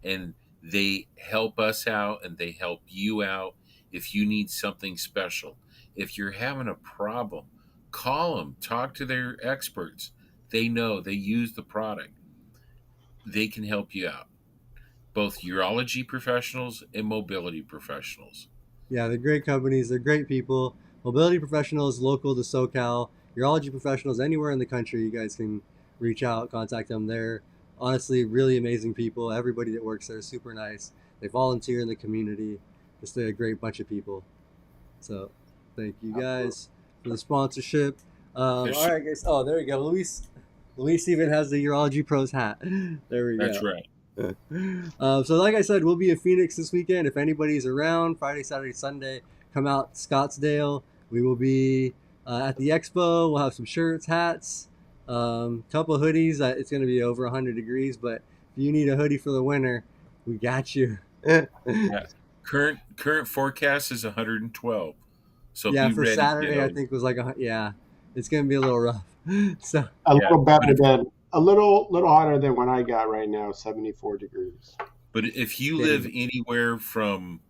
and they help us out and they help you out if you need something special. If you're having a problem, call them, talk to their experts. They know, they use the product. They can help you out. Both urology professionals and mobility professionals. Yeah, they're great companies. They're great people. Mobility professionals local to SoCal. Urology professionals anywhere in the country. You guys can reach out, contact them. They're honestly really amazing people. Everybody that works there is super nice. They volunteer in the community. Just a great bunch of people. So, thank you Absolutely. guys for the sponsorship. All That's, right, guys. Oh, there we go. Luis even has the Urology Pros hat. There we that's go. right. So, like I said, we'll be in Phoenix this weekend. If anybody's around, Friday, Saturday, Sunday, come out Scottsdale. We will be at the expo. We'll have some shirts, hats, couple hoodies. It's going to be over 100 degrees, but if you need a hoodie for the winter, we got you. Yeah. Current forecast is 112. So Yeah, be for ready, Saturday, I kiddos. think was like yeah, it's going to be a little rough. So, A Yeah. little better than a little hotter than what I got right now, 74 degrees. But if you live dang. anywhere from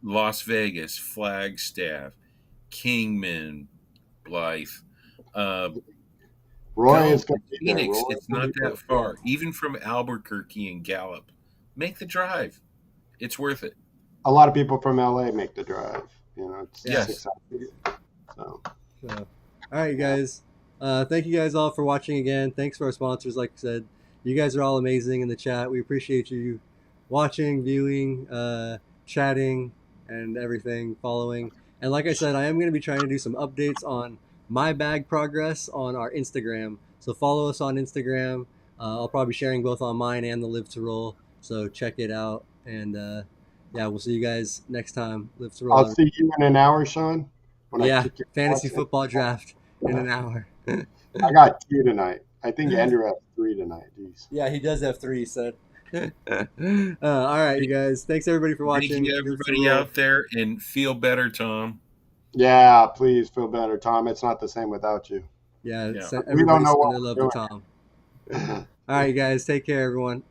Las Vegas, Flagstaff, Kingman, Blythe, uh, Roy go is going to be there. Phoenix. Roy It's will not be there. that far. Even from Albuquerque and Gallup, make the drive. It's worth it. A lot of people from LA make the drive. You know, it's Yeah. Yes. 6 hours. So, So, all right, yeah. guys. Thank you guys all for watching again. Thanks for our sponsors. Like I said, you guys are all amazing in the chat. We appreciate you watching, viewing, chatting, and everything, following. And like I said, I am going to be trying to do some updates on my bag progress on our Instagram. So follow us on Instagram. I'll probably be sharing both on mine and the Live to Roll. So check it out. And yeah, we'll see you guys next time. Live to I'll Roll. see you in an hour, Sean, when I Yeah, kick your fantasy ass. football draft in an hour. I got two tonight. I think Andrew has three tonight. Jeez. Yeah, he does have three, he said. All right, you guys. Thanks everybody for Thank you, watching. Live to everybody Roll. out there, and feel better, Tom. Yeah, please feel better, Tom. It's not the same without you. Yeah, Yeah. We don't everybody know send what their love to we're Tom. doing. All right, you guys. Take care, everyone.